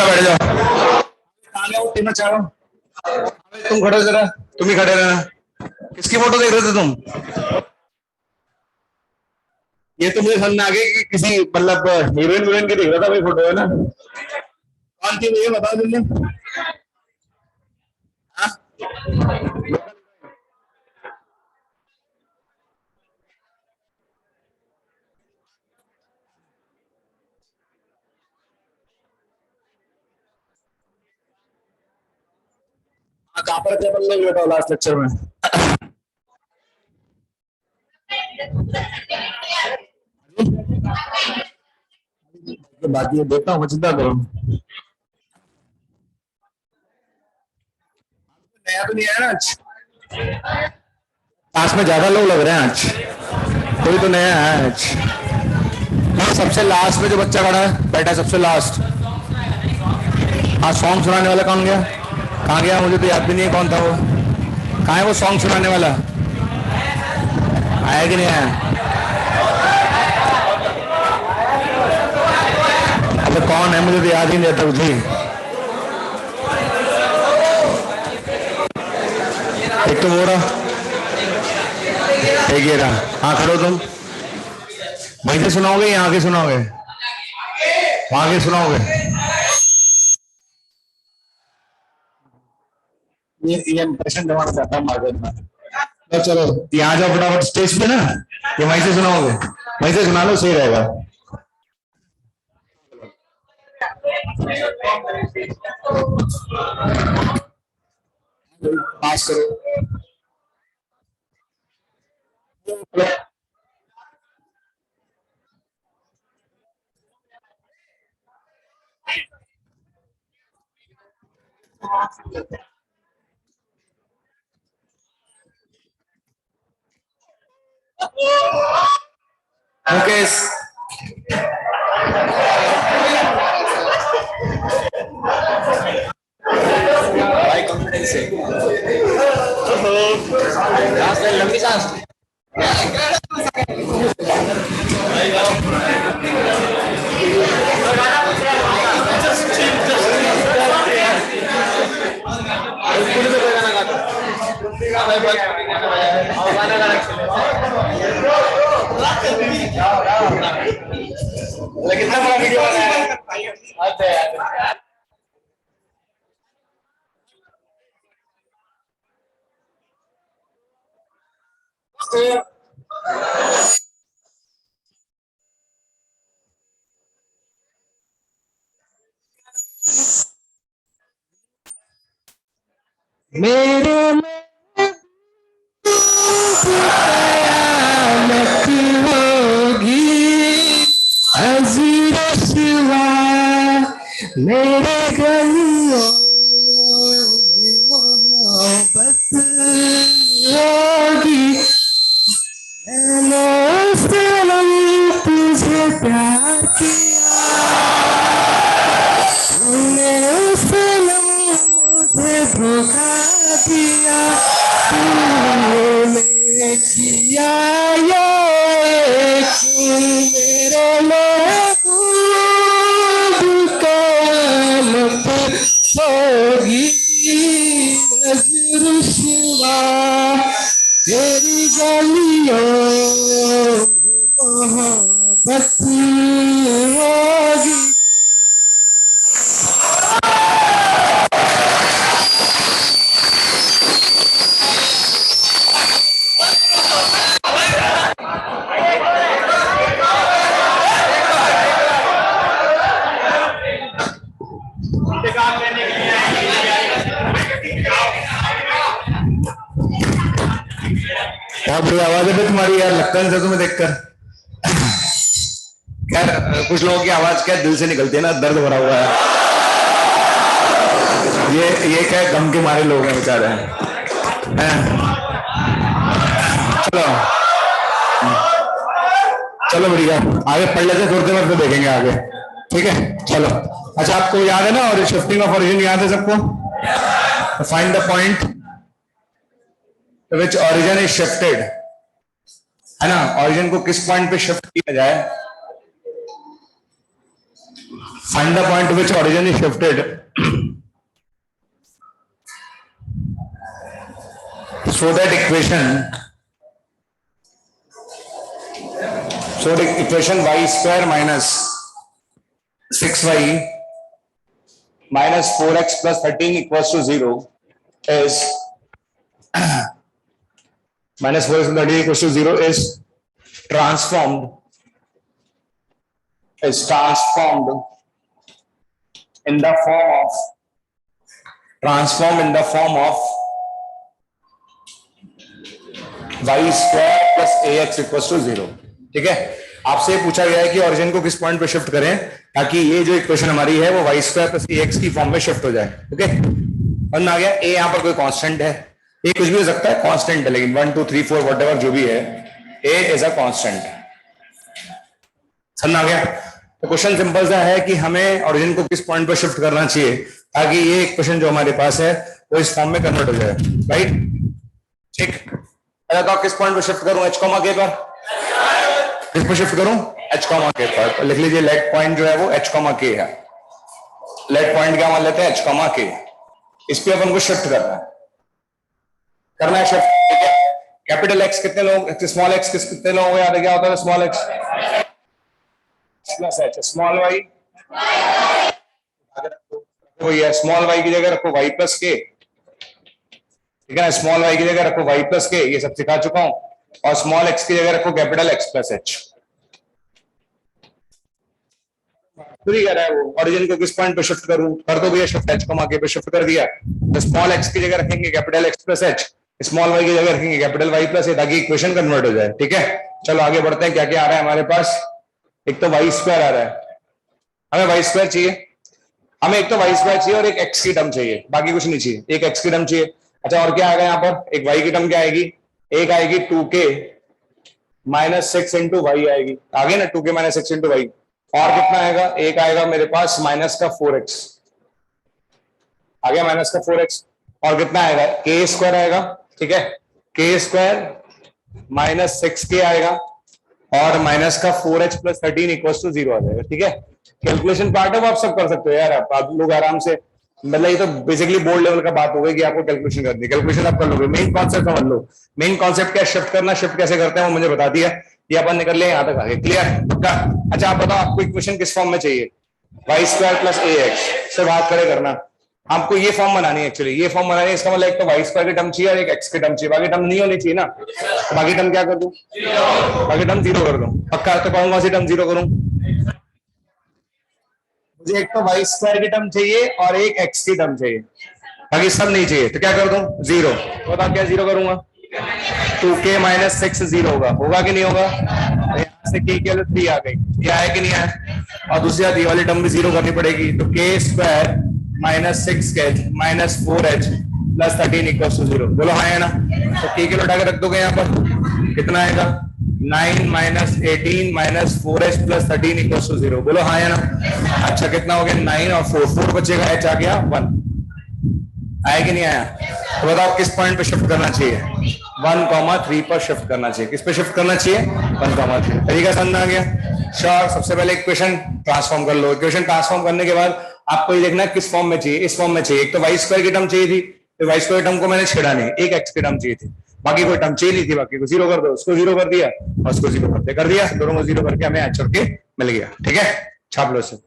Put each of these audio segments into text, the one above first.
बैठ जाओ। कहाँ गया वो टीना चाहो? तुम खड़े जरा, तुम ही खड़े रहना। किसकी फोटो देख रहे थे तुम? ये तो मुझे समझ में आ गया कि किसी मतलब हीरोइन वीरोइन की देख रहा था भाई, फोटो है ना? कौन थी ये बताओ तुमने? कहाँ पर थे अपन लोग बताओ लास्ट लेक्चर में? बात ये देखता हूँ, चिंता करो। नया तो नहीं आया ना आज? क्लास में ज्यादा लोग लग रहे हैं आज, कोई तो नया है आज। हाँ, सबसे लास्ट में जो बच्चा खड़ा है बैठा सबसे लास्ट। हाँ, सॉन्ग सुनाने वाला कौन गया? कहाँ गया? मुझे तो याद भी नहीं है कौन था वो। कहाँ है वो सॉन्ग सुनाने वाला? आया कि नहीं आया? अब कौन है मुझे तो याद ही नहीं रहता मुझे। एक तो वो रहा, एक ये रहा। हाँ खड़ो तुम। वहीं से सुनाओगे या आगे सुनाओगे? वहां के सुनाओगे? ये इंप्रेशन जमाना चाहता हूँ मार्केट में। तो चलो यहाँ जाओ फटाफट स्टेज पे ना, ये वहीं से सुनाओगे? वहीं से सुना लो, सही रहेगा। पास करो। मुकेश, भाई कॉन्फिडेंस है। सांस ले, लंबी सांस। कितना बड़ा वीडियो बनाया है? मेरे होगी हज़ीर सिवा मेरे गलियों मोहब्बत होगी। मैंने सनम तुझे प्यार किया, तूने सनम मुझे धोखा दिया। तूने किया ये मेरे महबूब क़यामत होगी नज़र सिवा तेरी गलियों मोहब्बत होगी। बहुत बुरी आवाज है तुम्हारी यार, लगता है तुम्हें देखकर। यार कुछ लोगों की आवाज क्या दिल से निकलती है ना, दर्द भरा हुआ है। ये क्या गम के मारे लोग हैं बेचारे हैं। चलो चलो बढ़िया, आगे पढ़ लेते, थोड़ी देर में देखेंगे आगे, ठीक है? चलो। अच्छा आपको याद है ना, और शिफ्टिंग ऑफ ओरिजिन याद है सबको? Find the point which origin is shifted, है ना? ओरिजिन को किस पॉइंट पे शिफ्ट किया जाए? Find the point to which origin is shifted. So that equation y square minus 6y minus 4x plus 13 equals to 0 is minus 4x plus 13 equals to 0 is transformed in the form of y square plus ax equals to 0. ठीक है, आपसे पूछा गया है कि origin को किस point पे शिफ्ट करें ताकि ये जो इक्वेशन हमारी है वो y स्क्वायर प्लस ax की फॉर्म में शिफ्ट हो जाए. ओके, समझ में आ गया. a यहां पर कोई कांस्टेंट है, a कुछ भी हो सकता है, कांस्टेंट है, लेकिन 1 2 3 4 व्हाटएवर जो भी है a इज अ कांस्टेंट. समझ में आ गया. तो क्वेश्चन सिंपल सा है कि हमें ओरिजिन को किस पॉइंट पर शिफ्ट करना चाहिए ताकि ये इक्वेशन जो हमारे पास है वो इस फॉर्म में कन्वर्ट हो जाए. राइट, ठीक. तो किस पॉइंट पर शिफ्ट करूं? h, k पर. किस पर शिफ्ट करूं? h, k पर. तो लिख लीजिए लेट पॉइंट जो है वो h, k है. लेट पॉइंट क्या मान लेते हैं? h, k. इस पे अपन को शिफ्ट करना है शिफ्ट. ठीक है, कैपिटल X कितने लोग, स्मॉल x कितने लोगों को याद है? क्या होता है small x plus h, small y वही है. स्मॉल y की जगह रखो y प्लस k. ठीक है ना, स्मॉल y की जगह रखो y प्लस k, ये सब सिखा चुका हूं. और स्मॉल x की जगह रखो कैपिटल X प्लस h. पूरी कह रहा है वो ओरिजिन को किस पॉइंट पे शिफ्ट करूं? कर दो भैया शिफ्ट, h, k पे शिफ्ट कर दिया. तो स्मॉल x की जगह रखेंगे capital X plus h, small y की जगह रखेंगे कैपिटल Y प्लस a ताकि इक्वेशन कन्वर्ट हो जाए. ठीक है, चलो आगे बढ़ते हैं. क्या क्या आ रहा है हमारे पास? एक तो y स्क्वायर आ रहा है, हमें y स्क्वायर चाहिए. हमें एक तो y स्क्वायर चाहिए और एक x की टर्म चाहिए, बाकी कुछ नहीं चाहिए. एक x की टर्म चाहिए. अच्छा, और क्या आएगा यहाँ पर? एक y की टर्म क्या आएगी? एक आएगी 2k माइनस 6 इंटू वाई आएगी. आगे ना 2k माइनस 6 इंटू वाई. और कितना आएगा? एक आएगा मेरे पास माइनस का 4x. आ गया माइनस का 4x. और कितना आएगा? k स्क्वायर आएगा. ठीक है, k स्क्वायर माइनस 6k आएगा और माइनस का 4h प्लस 13 इक्वल्स टू 0 आ जाएगा. ठीक है, कैलकुलेशन पार्ट है वो आप सब कर सकते हो यार. आप लोग आराम से, मतलब ये तो बेसिकली बोर्ड लेवल का बात हो गई कि आपको कैलकुलेशन करनी है. कैलकुलेशन आप कर लोगे. मेन कॉन्सेप्ट समझ लो. मेन कॉन्सेप्ट क्या, शिफ्ट करना. शिफ्ट कैसे करते हैं वो मुझे बता दिया, ये अपन निकल ले यहां तक आगे. क्लियर? पक्का? अच्छा, आप बताओ आपको इक्वेशन किस फॉर्म में चाहिए? वाई स्क्वायर प्लस ax से बात करे करना. आपको ये फॉर्म बनानी है. एक्चुअली ये फॉर्म बनानी है, इसका मतलब एक तो वाई स्क्वायर की टर्म चाहिए और एक एक्स की टर्म चाहिए. बाकी टर्म नहीं होनी चाहिए ना. तो बाकी टर्म क्या कर दूं? बाकी टर्म 0 कर दूं. पक्का? तो कौन कौन सी टर्म 0 करूं? मुझे एक तो वाई स्क्वायर की टर्म चाहिए और एक एक्स की टर्म चाहिए, बाकी सब नहीं चाहिए. तो क्या कर दूं? 0. तो बताओ क्या 0 करूंगा? 2k माइनस 6 0 होगा कि नहीं होगा? यहाँ से k की वैल्यू 3 आ गई. ये आया कि नहीं आया? और दूसरी बात, ये वाली टर्म भी 0 करनी पड़ेगी. तो k square minus 6h minus 4h plus 13 equals to 0. बोलो हाँ है ना? तो k के लौटा के रख दोगे यहाँ पर, कितना आएगा? 9 minus 18 minus 4h plus 13 equals to 0. बोलो हाँ है ना? अच्छा, कितना हो गया? 9 और 4 बचेगा, h आ गया 1. आया कि नहीं आया? तो बताओ किस पॉइंट पे शिफ्ट करना चाहिए? 1,3 पर शिफ्ट करना चाहिए. किस पे शिफ्ट करना चाहिए? 1,3. तरीका समझ आ गया? श्योर. सबसे पहले इक्वेशन ट्रांसफॉर्म कर लो. इक्वेशन ट्रांसफॉर्म करने के बाद आपको ये देखना है किस फॉर्म में चाहिए. इस फॉर्म में चाहिए. एक तो वाई स्क्वायर की टर्म चाहिए थी, तो वाई स्क्वायर टर्म को मैंने छेड़ा नहीं. एक एक्स की टर्म चाहिए थी, बाकी कोई टर्म चाहिए नहीं थी. बाकी को 0 कर दो. उसको 0 कर दिया और उसको 0 कर दिया. दोनों को 0 करके हमें आंसर के मिल गया. ठीक है, छाप लो इसे.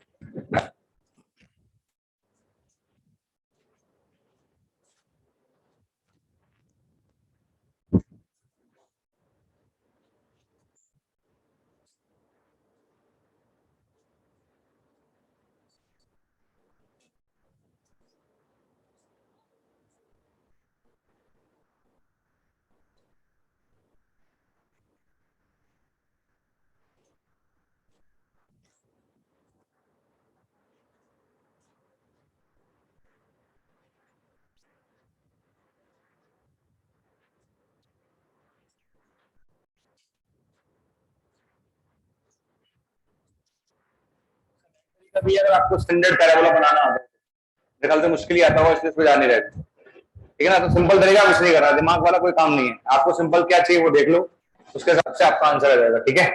कभी अगर आपको स्टैंडर्ड पैराबोला बनाना आता है, मेरे ख्याल से मुश्किल ही आता होगा, इसलिए इसको जान नहीं रहती. ठीक है ना? तो सिंपल तरीका कुछ नहीं करना, दिमाग वाला कोई काम नहीं है. आपको सिंपल क्या चाहिए वो देख लो, उसके हिसाब से आपका आंसर आ जाएगा. ठीक है,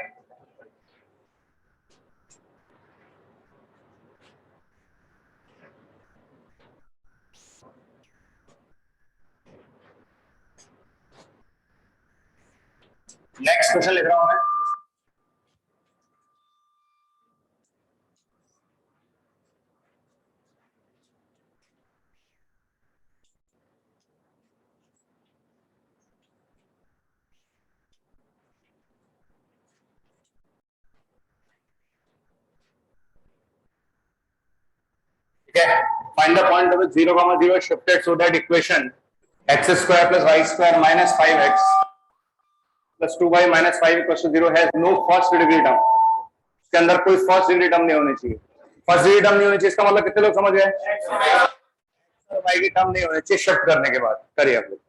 नेक्स्ट क्वेश्चन लिख रहा हूं मैं। ठीक है, find the point of 0, 0 shifted so that equation x square plus y square minus 5x plus 2y minus 5 equal to 0 has no first degree term. इसके अंदर कोई फर्स्ट डिग्री टर्म नहीं होनी चाहिए। फर्स्ट डिग्री टर्म नहीं होनी चाहिए, इसका मतलब कितने लोग समझ गए? y की टर्म नहीं होनी चाहिए शिफ्ट करने के बाद। करिए आप लोग।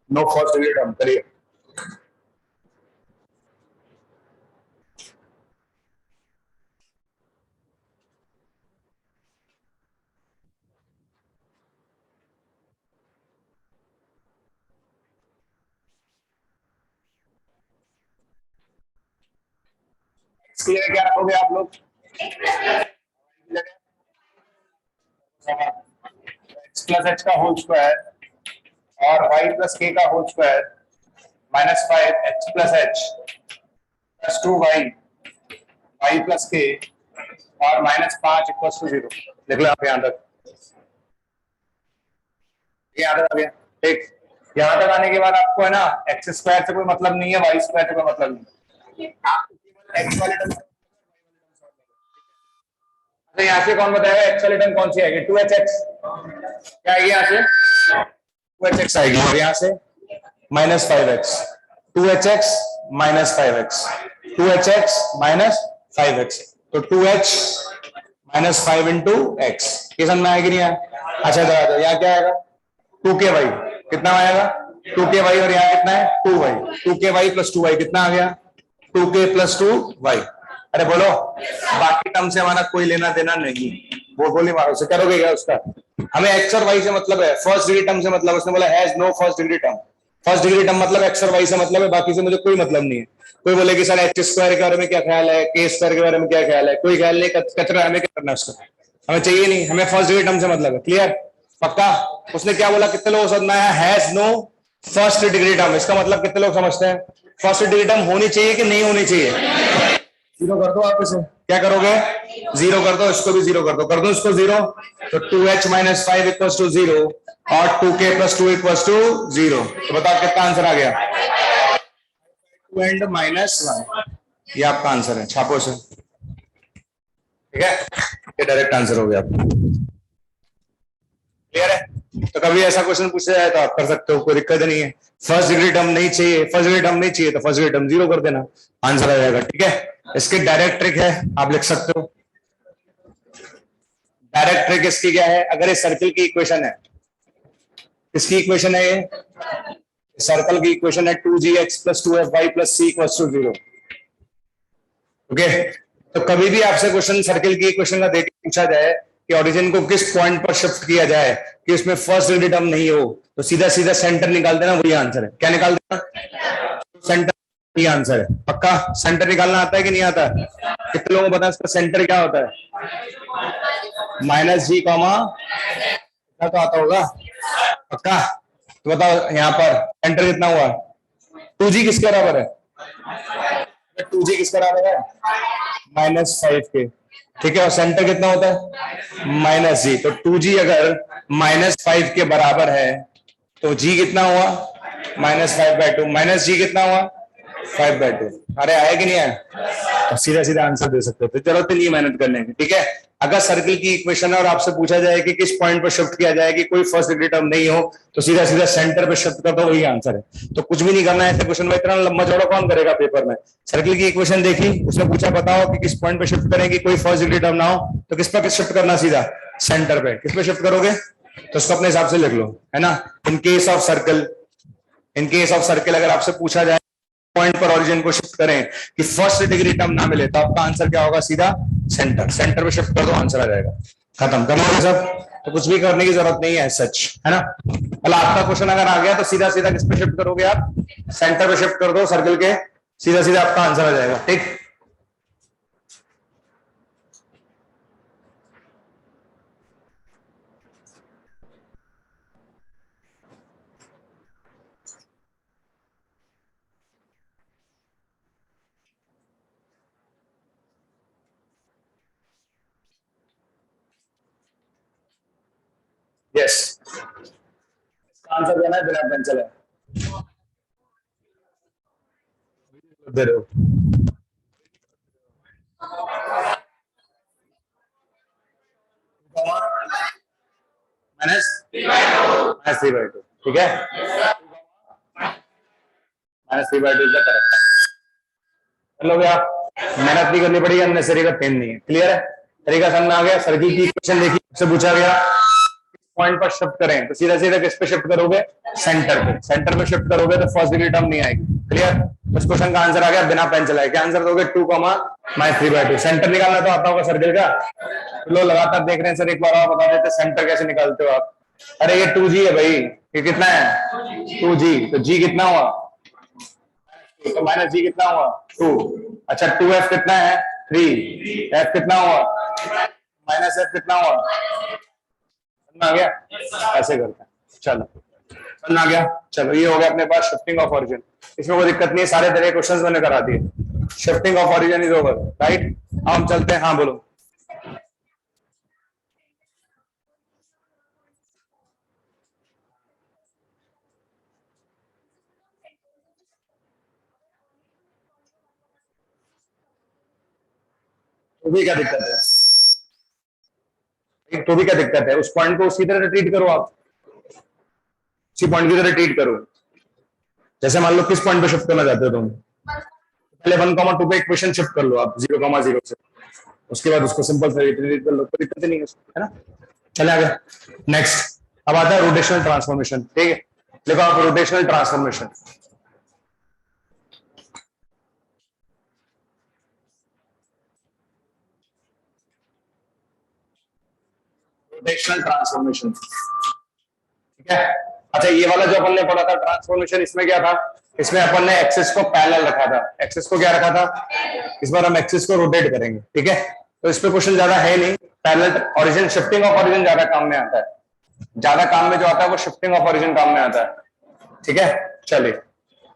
No first degree term. करिए। क्लियर? क्या रखोगे आप लोग? x प्लस एच का होल स्क्वायर और y प्लस के का whole square minus 5 x plus h plus 2y y plus k और माइनस 5 इक्वल टू 0। लिख लो आप यहां तक। यहां तक आ गया? ठीक। यहां तक आने के बाद आपको है ना एक्स स्क्वायर से कोई मतलब नहीं है, वाई स्क्वायर से कोई मतलब नहीं है। आपको केवल एक्स वाले टर्म। तो यहाँ से कौन बताएगा एक्स वाली टर्म कौन सी आएगी? 2hx क्या आएगी? यहाँ से 2hx आएगी और यहाँ से minus 5x। 2hx minus 5x, 2hx minus 5x, तो 2h माइनस 5 इंटू एक्स। ये समझ में आएगी नहीं? अच्छा दादा यहाँ क्या आएगा? 2ky कितना आएगा? 2ky और यहाँ कितना है? 2y। 2ky प्लस 2y कितना आ गया? 2k plus 2y। अरे बोलो, बाकी टर्म से हमारा कोई लेना देना नहीं। वो गोली मारो से करोगे क्या उसका? हमें एक्स और वाई से मतलब है, फर्स्ट डिग्री टर्म से मतलब। उसने बोला has no first degree term. First degree term मतलब एक्स और वाई से मतलब है, बाकी से मुझे कोई मतलब नहीं है। कोई बोले कि सर एच स्क्वायर के बारे में क्या ख्याल है, के स्क्वायर के बारे में क्या ख्याल है, कोई ख्याल नहीं, कचरा। हमें क्या करना है उसका? हमें चाहिए नहीं, हमें फर्स्ट डिग्री टर्म से मतलब है। क्लियर? पक्का? उसने क्या बोला? कितने लोग समझना है? Has no first degree term. इसका मतलब कितने लोग समझते हैं फर्स्ट डिग्री टर्म होनी चाहिए कि नहीं होनी चाहिए? जीरो कर दो आप इसे। क्या करोगे? जीरो कर दो। इसको भी जीरो कर दो। कर दो इसको जीरो, तो 2h माइनस 5 इक्वल्स टू 0 और 2k प्लस 2 इक्वल्स टू 0। तो बताओ कितना आंसर आ गया? 2 एंड माइनस 1। ये आपका आंसर है। छापो से। ठीक है, ये डायरेक्ट आंसर हो गया आपका। क्लियर है? तो कभी ऐसा क्वेश्चन पूछा जाए तो आप कर सकते हो, कोई दिक्कत नहीं है। फर्स्ट डिग्री टर्म नहीं चाहिए, फर्स्ट डिग्री टर्म नहीं चाहिए तो फर्स्ट डिग्री टर्म जीरो कर देना, आंसर आ जाएगा। ठीक है, इसकी डायरेक्ट ट्रिक है, आप लिख सकते हो। डायरेक्ट ट्रिक इसकी क्या है? अगर ये सर्कल की इक्वेशन है, किसकी इक्वेशन है ये? सर्कल की इक्वेशन है 2gx plus 2fy plus c equals to 0। Okay, तो कभी भी आपसे क्वेश्चन सर्कल की इक्वेशन का देख पूछा जाए कि ओरिजिन को किस पॉइंट पर शिफ्ट किया जाए कि उसमें फर्स्ट डिग्री टर्म नहीं हो, तो सीधा सीधा सेंटर निकाल देना, वही आंसर है। क्या निकाल देना? सेंटर। ये आंसर है। पक्का? सेंटर निकालना आता है कि नहीं आता? कितने लोगों को पता है इसका सेंटर क्या होता है? माइनस जी कॉमा तो आता होगा। पक्का? तो बताओ यहाँ पर सेंटर कितना हुआ? 2g किसके बराबर है? 2g किसके बराबर है? माइनस 5 के। ठीक है, और सेंटर कितना होता है? माइनस जी। तो 2g अगर माइनस 5 के बराबर है तो g कितना हुआ? माइनस 5/2। माइनस जी कितना हुआ? 5/2। अरे आया कि नहीं आया? तो सीधा सीधा आंसर दे सकते हो, तो जरूरत नहीं मेहनत करने की। ठीक है, अगर सर्कल की इक्वेशन है और आपसे पूछा जाए कि किस पॉइंट पर शिफ्ट किया जाए कि कोई फर्स्ट डिग्री टर्म नहीं हो, तो सीधा सीधा सेंटर पे शिफ्ट कर दो, वही आंसर है। तो कुछ भी नहीं करना है क्वेश्चन में, इतना लंबा चौड़ा कौन करेगा पेपर में? सर्कल की इक्वेशन देखी, उसने पूछा बताओ कि किस पॉइंट पे शिफ्ट करें कि कोई फर्स्ट डिग्री टर्म ना हो, तो किस पर शिफ्ट करना? सीधा सेंटर पे। किस पे शिफ्ट करोगे? तो उसको अपने हिसाब से लिख लो, है ना। In case of circle, in case of circle अगर आपसे पूछा जाए पॉइंट पर ओरिजिन को शिफ्ट करें कि फर्स्ट डिग्री टर्म ना मिले, तो आपका आंसर क्या होगा? सीधा सेंटर। सेंटर पे शिफ्ट कर दो, आंसर आ जाएगा। खत्म करोगे सब, तो कुछ भी करने की जरूरत नहीं है सच, है ना। मतलब आपका क्वेश्चन अगर आ गया तो सीधा सीधा किस पे शिफ्ट करोगे आप? सेंटर पे शिफ्ट कर दो सर्कल के, सीधा सीधा आपका आंसर आ जाएगा। ठीक, यस। आंसर देना है बिना पेंसिल है, दे रहे हो। माइनस 3/2, ठीक है। -3/2 इज द करेक्ट। कर लोगे आप, मेहनत नहीं करनी पड़ेगी, अननेसेसरी का पेन नहीं है। क्लियर है? तरीका समझ में आ गया? सर जी की क्वेश्चन देखिए, से पूछा गया पॉइंट पर शिफ्ट करें, तो सीधा सीधा किस पे शिफ्ट करोगे? सेंटर पे। सेंटर पे शिफ्ट करोगे तो फर्स्ट डिग्री टर्म नहीं आएगी। क्लियर? इस क्वेश्चन का आंसर आ गया बिना पेन चलाए। क्या आंसर दोगे? 2, -3/2। सेंटर निकालना तो आता होगा सर्कल का, तो लोग लगातार देख रहे हैं सर, एक बार और बता देते सेंटर कैसे निकालते हो आप। अरे ये 2G है भाई, ये कितना है? 2G। तो G कितना हुआ? तो -G कितना हुआ? 2। अच्छा 2F कितना है? 3। F कितना हुआ? -F कितना हुआ? समझ आ गया? ऐसे करते हैं, चलो समझ आ गया। चलो ये हो गया अपने पास शिफ्टिंग ऑफ ओरिजिन। इसमें कोई दिक्कत नहीं है, सारे तरह के क्वेश्चंस मैंने करा दिए। Shifting of origin is over, right. अब हम चलते हैं, हाँ बोलो। तो भी क्या दिक्कत है? तो भी क्या दिक्कत है? उस पॉइंट को उसी तरह ट्रीट करो आप, उसी पॉइंट की तरह ट्रीट करो। जैसे मान लो किस पॉइंट पे शिफ्ट करना चाहते हो तुम, पहले 1,2 पे इक्वेशन शिफ्ट कर लो आप 0,0 से, उसके बाद उसको सिंपल से ट्रीट कर लो, कोई दिक्कत नहीं है ना। चले आगे। नेक्स्ट अब आता है रोटेशनल ट्रांसफॉर्मेशन। ठीक है, लिखो आप रोटेशनल ट्रांसफॉर्मेशन। रोटेशनल ट्रांसफॉर्मेशन, ठीक है। अच्छा ये वाला जो अपन ने पढ़ा था ट्रांसफॉर्मेशन, इसमें क्या था? इसमें अपन ने एक्सिस को पैरेलल रखा था। एक्सिस को क्या रखा था? इस बार हम एक्सिस को रोटेट करेंगे, ठीक है। तो इस पे क्वेश्चन ज्यादा है नहीं। Parallel origin, shifting of origin ज्यादा काम में आता है। ज्यादा काम में जो आता है वो शिफ्टिंग ऑफ ओरिजिन काम में आता है, ठीक है। चलिए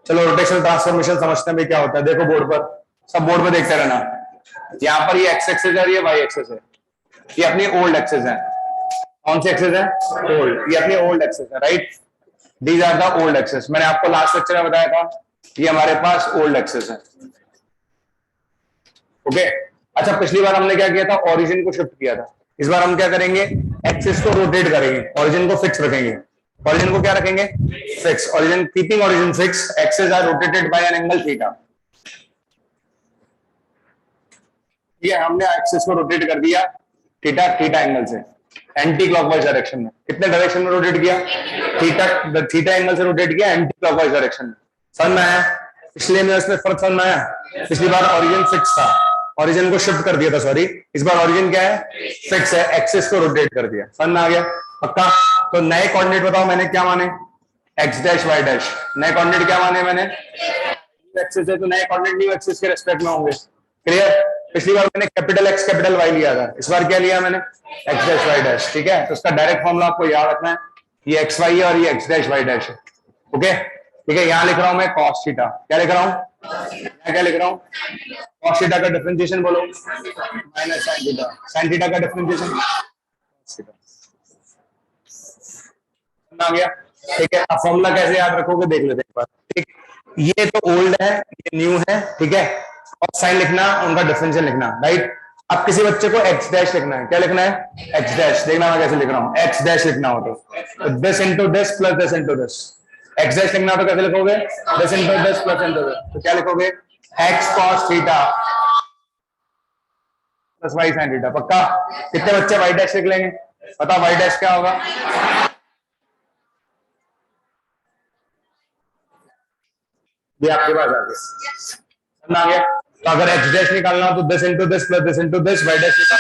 चलो रोटेशनल ट्रांसफॉर्मेशन समझते हैं भाई क्या होता है। देखो बोर्ड पर, सब बोर्ड पर देखते रहना। यहाँ पर ये एक्स एक्सिस है और ये वाई एक्सिस है, ये अपनी ओल्ड एक्सिस है। कौन सी एक्सिस है? ओल्ड। ये अपनी ओल्ड एक्सिस है, right. These are the old axis. मैंने आपको लास्ट लेक्चर में बताया था, ये हमारे पास ओल्ड एक्सिस है, ओके। अच्छा पिछली बार हमने क्या किया था? ओरिजिन को शिफ्ट किया था। इस बार हम क्या करेंगे? एक्सिस को रोटेट करेंगे, ओरिजिन को फिक्स रखेंगे। ओरिजिन को क्या रखेंगे? Fix. Origin, keeping origin fix, axis are rotated by an angle theta. ये हमने एक्सिस को रोटेट कर दिया थीटा, थीटा एंगल से, एंटी क्लॉकवाइज डायरेक्शन में। कितने डायरेक्शन में रोटेट किया? थीटा, थीटा एंगल से रोटेट किया एंटी क्लॉकवाइज डायरेक्शन में। समझ में आया? पिछले में उसमें फर्क समझ में आया? पिछली बार ओरिजिन फिक्स था, ओरिजिन को शिफ्ट कर दिया था, सॉरी। इस बार ओरिजिन क्या है? फिक्स है, एक्सिस को रोटेट कर दिया। समझ में आ गया? पक्का? तो नए कोऑर्डिनेट बताओ मैंने क्या माने? X dash y dash. नए कोऑर्डिनेट क्या माने मैंने? एक्सिस है तो नए कोऑर्डिनेट न्यू एक्सिस के रेस्पेक्ट में होंगे। क्लियर? पिछली बार मैंने कैपिटल एक्स कैपिटल वाई लिया था, इस बार क्या लिया मैंने? एक्स डैश वाई डैश, ठीक है। तो उसका डायरेक्ट फॉर्मूला आपको याद रखना है, ये एक्स वाई है और ये एक्स डैश वाई डैश है, ओके। ठीक है, यहां लिख रहा हूं मैं कॉस थीटा। क्या लिख रहा हूं? मैं क्या लिख रहा हूं? कॉस थीटा का डिफरेंशिएशन बोलो, minus sine theta. Sine theta का डिफरेंशिएशन आ गया, ठीक है। अब फॉर्मूला कैसे याद रखोगे देख लेते हैं एक बार, ठीक। ये तो ओल्ड है, ये न्यू है, ठीक है। और साइन लिखना, उनका डिफरेंशियल लिखना, राइट। अब किसी बच्चे को एक्स डैश लिखना है, क्या लिखना है? X dash. देखना मैं कैसे लिख रहा हूँ, एक्स डैश लिखना हो तो this into this plus this into this. X dash लिखना हो तो कैसे लिखोगे? This into this plus into this. तो क्या लिखोगे? X cos theta plus y sine theta. पक्का? कितने बच्चे वाई डैश लिख लेंगे? बताओ वाई डैश क्या होगा? ये आपके पास आ गया, समझ आ गया। तो अगर एक्स डैश निकालना हो तो this into this plus this into this, y dash निकाल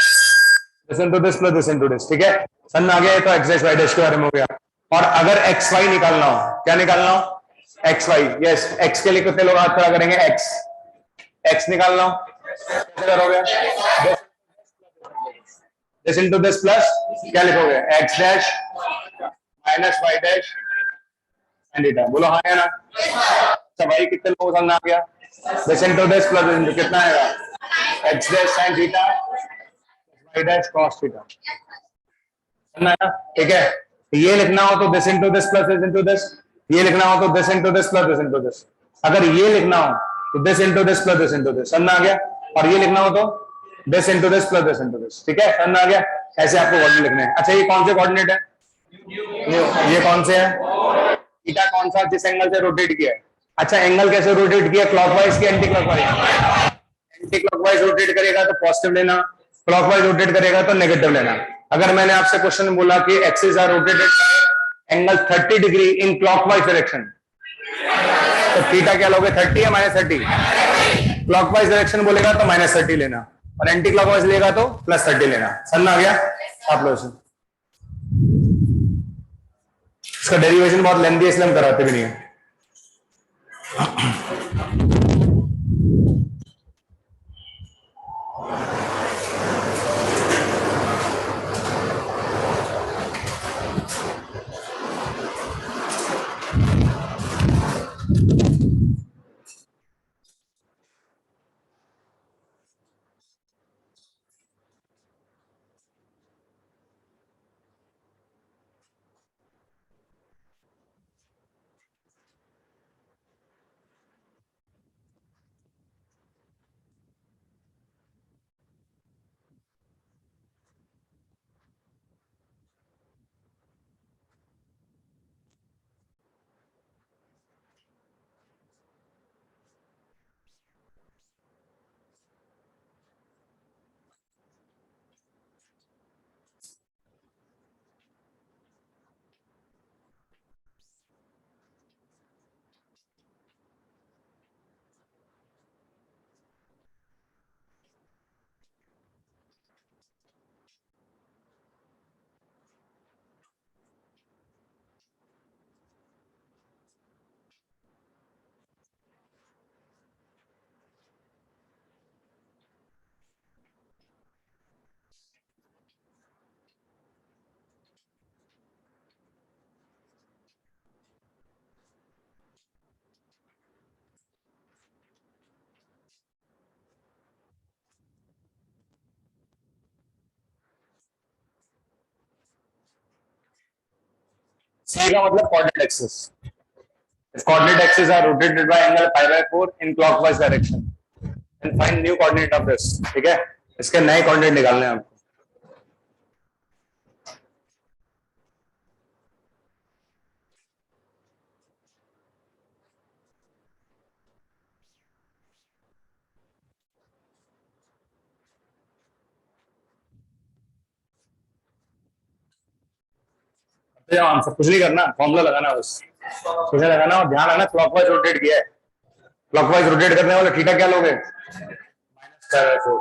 this into this plus this into this, ठीक है, समझ आ गया। तो एक्स डैश वाई डैश के बारे में हो गया। और अगर एक्स वाई निकालना हो, क्या निकालना हो? एक्स वाई, यस, एक्स के लिए कितने लोग हाथ खड़ा करेंगे? एक्स, एक्स निकालना हो कैसे करोगे? दिस इंटू दिस प्लस, क्या लिखोगे? X dash minus y dash and theta, बोलो हाँ या ना? अच्छा भाई कितने लोगों को समझ आ गया? This into this plus into कितना आएगा? X dash sine theta y dash cos theta, समझना है ना? ठीक है, ये लिखना हो तो this into this plus this into this, ये लिखना हो तो this into this plus this into this, अगर ये लिखना हो तो this into this plus this into this, समझना आ गया? और ये लिखना हो तो this into this plus this into this, ठीक है, समझना आ गया? ऐसे आपको कोऑर्डिनेट लिखने हैं। अच्छा ये कौन से कोऑर्डिनेट है? ये कौन से है? थीटा कौन सा जिस एंगल से रोटेट किया है? अच्छा एंगल कैसे रोटेट किया? क्लॉकवाइज की anti clockwise? Anti clockwise rotate करेगा तो पॉजिटिव लेना, क्लॉकवाइज रोटेट करेगा तो नेगेटिव लेना। अगर मैंने आपसे क्वेश्चन बोला कि axis are rotated by angle 30 degree in clockwise direction, तो थीटा क्या लोगे? 30 या माइनस 30? क्लॉकवाइज डायरेक्शन बोलेगा तो माइनस 30 लेना, और एंटी क्लॉकवाइज लेगा तो प्लस 30 लेना, समझ आ गया आप लोगों से? इसका डेरिवेशन बहुत लेंथी है इसलिए हम कराते भी नहीं है। सी का मतलब coordinate axis, coordinate axes are rotated by angle pi by 4 in clockwise direction and find new coordinate of this, ठीक है, इसके नए कोऑर्डिनेट निकालने हैं आपको। आंसर कुछ नहीं करना, फॉर्मूला लगाना बस, कुछ नहीं लगाना, और ध्यान रखना क्लॉकवाइज रोटेट किया है, क्लॉकवाइज रोटेट करने वाले थीटा क्या लोगे? Minus pi by 4।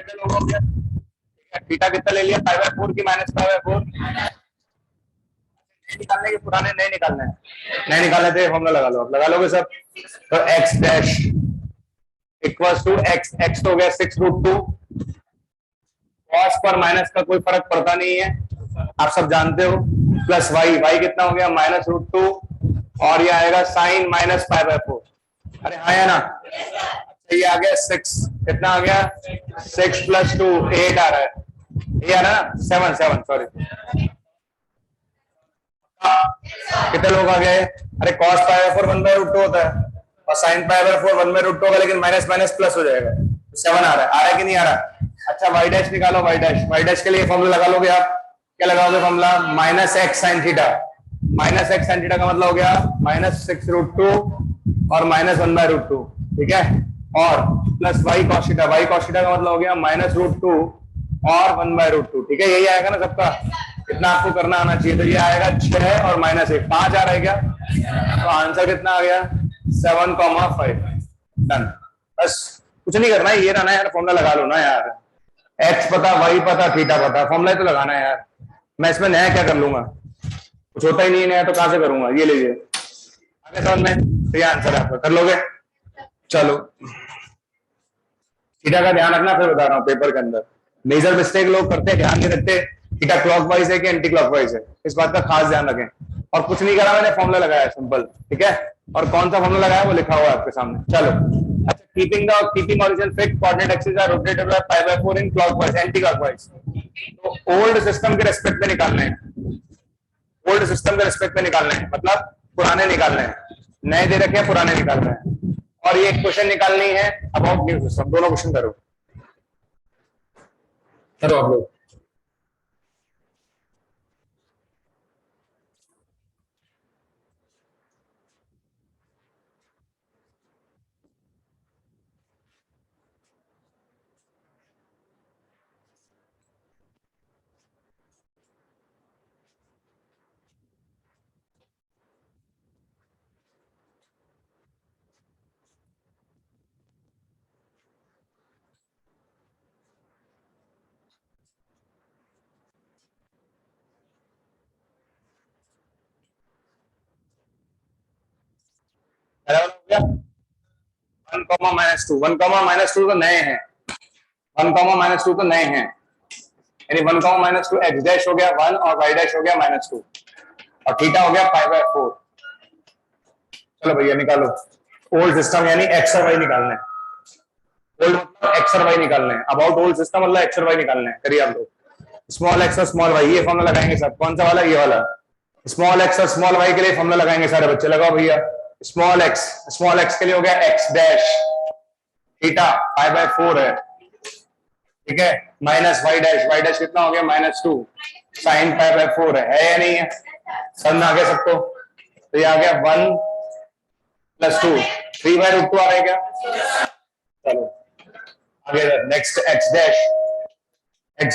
कितने लोग हो गए? थीटा कितना ले लिया? पाई बाय 4 की माइनस पाई बाय 4 निकालने के पुराने नहीं निकालने हैं, नहीं निकालने थे फॉर्मूला लगा लो, लगा लोगे सब। तो x dash equals to x, x तो हो गया 6√2, कॉस पर माइनस का कोई फर्क पड़ता नहीं है, आप सब जानते हो, प्लस वाई, वाई कितना हो गया -√2 और ये आएगा साइन माइनस पाई बाय 4। अरे हाँ है ना, ये आ गया 6, कितना आ गया 6 + 2 8 आ रहा है, ये आ रहा है ना 7 7 सॉरी। कितने लोग आ गए? अरे cos पाई बाय 4 1/√2 होता है और sin पाई बाय 4 1/√2 होगा, लेकिन माइनस माइनस प्लस हो जाएगा, 7 आ रहा है कि नहीं आ रहा? अच्छा y डैश निकालो, y डैश, y डैश के लिए फॉर्मूला लगा लोगे आप, क्या लगाओगे formula? -x sin theta, -x sin theta का मतलब हो गया -6√2 और -1/√2, ठीक है, और plus y cos theta, y cos theta का मतलब हो गया -√2 और 1/√2, ठीक है, यही आएगा ना सबका, कितना आपको करना आना चाहिए, तो ये आएगा 6 और -1 5 आ रहा है क्या? तो आंसर कितना आ गया 7,5। डन, बस कुछ नहीं करना है, ये रहना है यार, फॉर्मूला लगा लो ना यार, x पता, y पता, थीटा पता, फॉर्मूला तो लगाना है यार, मैं इसमें नया क्या कर लूंगा, कुछ होता ही नहीं है नया, तो कहां से करूंगा, ये लीजिए आगे समझ में, तो ये आंसर आपका कर लोगे। चलो थीटा का ध्यान रखना, फिर बता रहा हूँ पेपर के अंदर मेजर मिस्टेक लोग करते हैं, ध्यान नहीं रखते थीटा क्लॉकवाइज है कि एंटी क्लॉकवाइज है, इस बात का खास ध्यान रखें। और कुछ नहीं करा मैंने, फॉर्मूला लगाया सिंपल, ठीक है, और कौन सा फॉर्मूला लगाया वो लिखा हुआ है आपके सामने। चलो अच्छा, keeping origin fixed, coordinate axis are rotated by pi by 4 in clockwise anticlockwise, तो ओल्ड सिस्टम के रिस्पेक्ट में निकालने हैं, ओल्ड सिस्टम के रिस्पेक्ट में निकालने हैं, मतलब पुराने निकालने हैं, नए दे रखे हैं पुराने निकाल रहे हैं, और ये एक क्वेश्चन निकालनी है अबाउट न्यू सिस्टम, दोनों क्वेश्चन करो आप लोग। One comma minus two, 1 comma minus two तो नए हैं, 1 कॉमा माइनस टू तो नए हैं, यानी 1 comma minus two x dash हो गया 1 और वाई डैश हो गया -2 और थीटा हो गया पाई बाय 4। चलो भैया निकालो ओल्ड सिस्टम, यानी एक्स और वाई निकालना है, ओल्ड मतलब एक्स और वाई निकालना है, अबाउट ओल्ड सिस्टम मतलब एक्स और वाई निकालना है, करिए आप लोग। स्मॉल एक्स और स्मॉल वाई, ये फॉर्मूला लगाएंगे सब, कौन सा वाला? ये वाला, स्मॉल एक्स और स्मॉल वाई के लिए फॉर्मूला लगाएंगे सारे बच्चे, लगाओ भैया। स्मॉल एक्स के लिए हो गया x dash theta pi by 4 है, ठीक है, माइनस वाई डैश कितना हो गया -2 साइन पाई बाय 4 है या नहीं है? समझ में आ गया सबको? तो ये आ गया 1 + 2 3/√2 आ रहा है क्या? चलो आगे next, x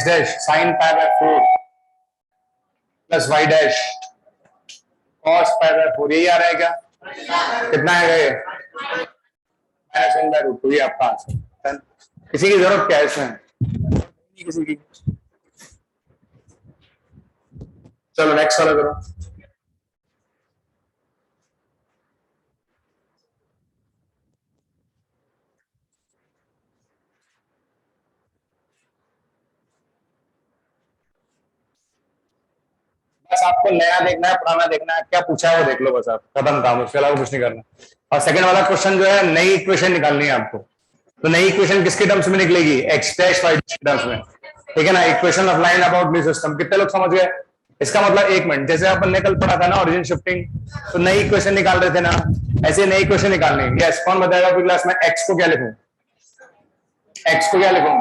dash sine pi by 4 plus y dash cos pi by 4, यही आ रहा है क्या? कितना आएगा ये? -1/√2, ये आपका आंसर। किसी की जरूरत क्या है इसमें? किसी की। चलो नेक्स्ट वाला करो। बस आपको नया देखना है पुराना देखना है, क्या पूछा है वो देख लो बस, आप खत्म काम, उसके अलावा कुछ नहीं करना। और सेकंड वाला क्वेश्चन जो है, नई इक्वेशन निकालनी है आपको, तो नई इक्वेशन किसके टर्म्स में निकलेगी? एक्स डैश वाई डैश के टर्म्स में, ठीक है ना। Equation of line about new system, कितने लोग समझ गए? इसका मतलब एक मिनट, जैसे अपन ने कल पढ़ा था ना ओरिजिन शिफ्टिंग, तो नई इक्वेशन निकाल रहे थे ना, ऐसे नई इक्वेशन निकालनी है। यस, कौन बताएगा अपनी क्लास में एक्स को क्या लिखूं? एक्स को क्या लिखूं?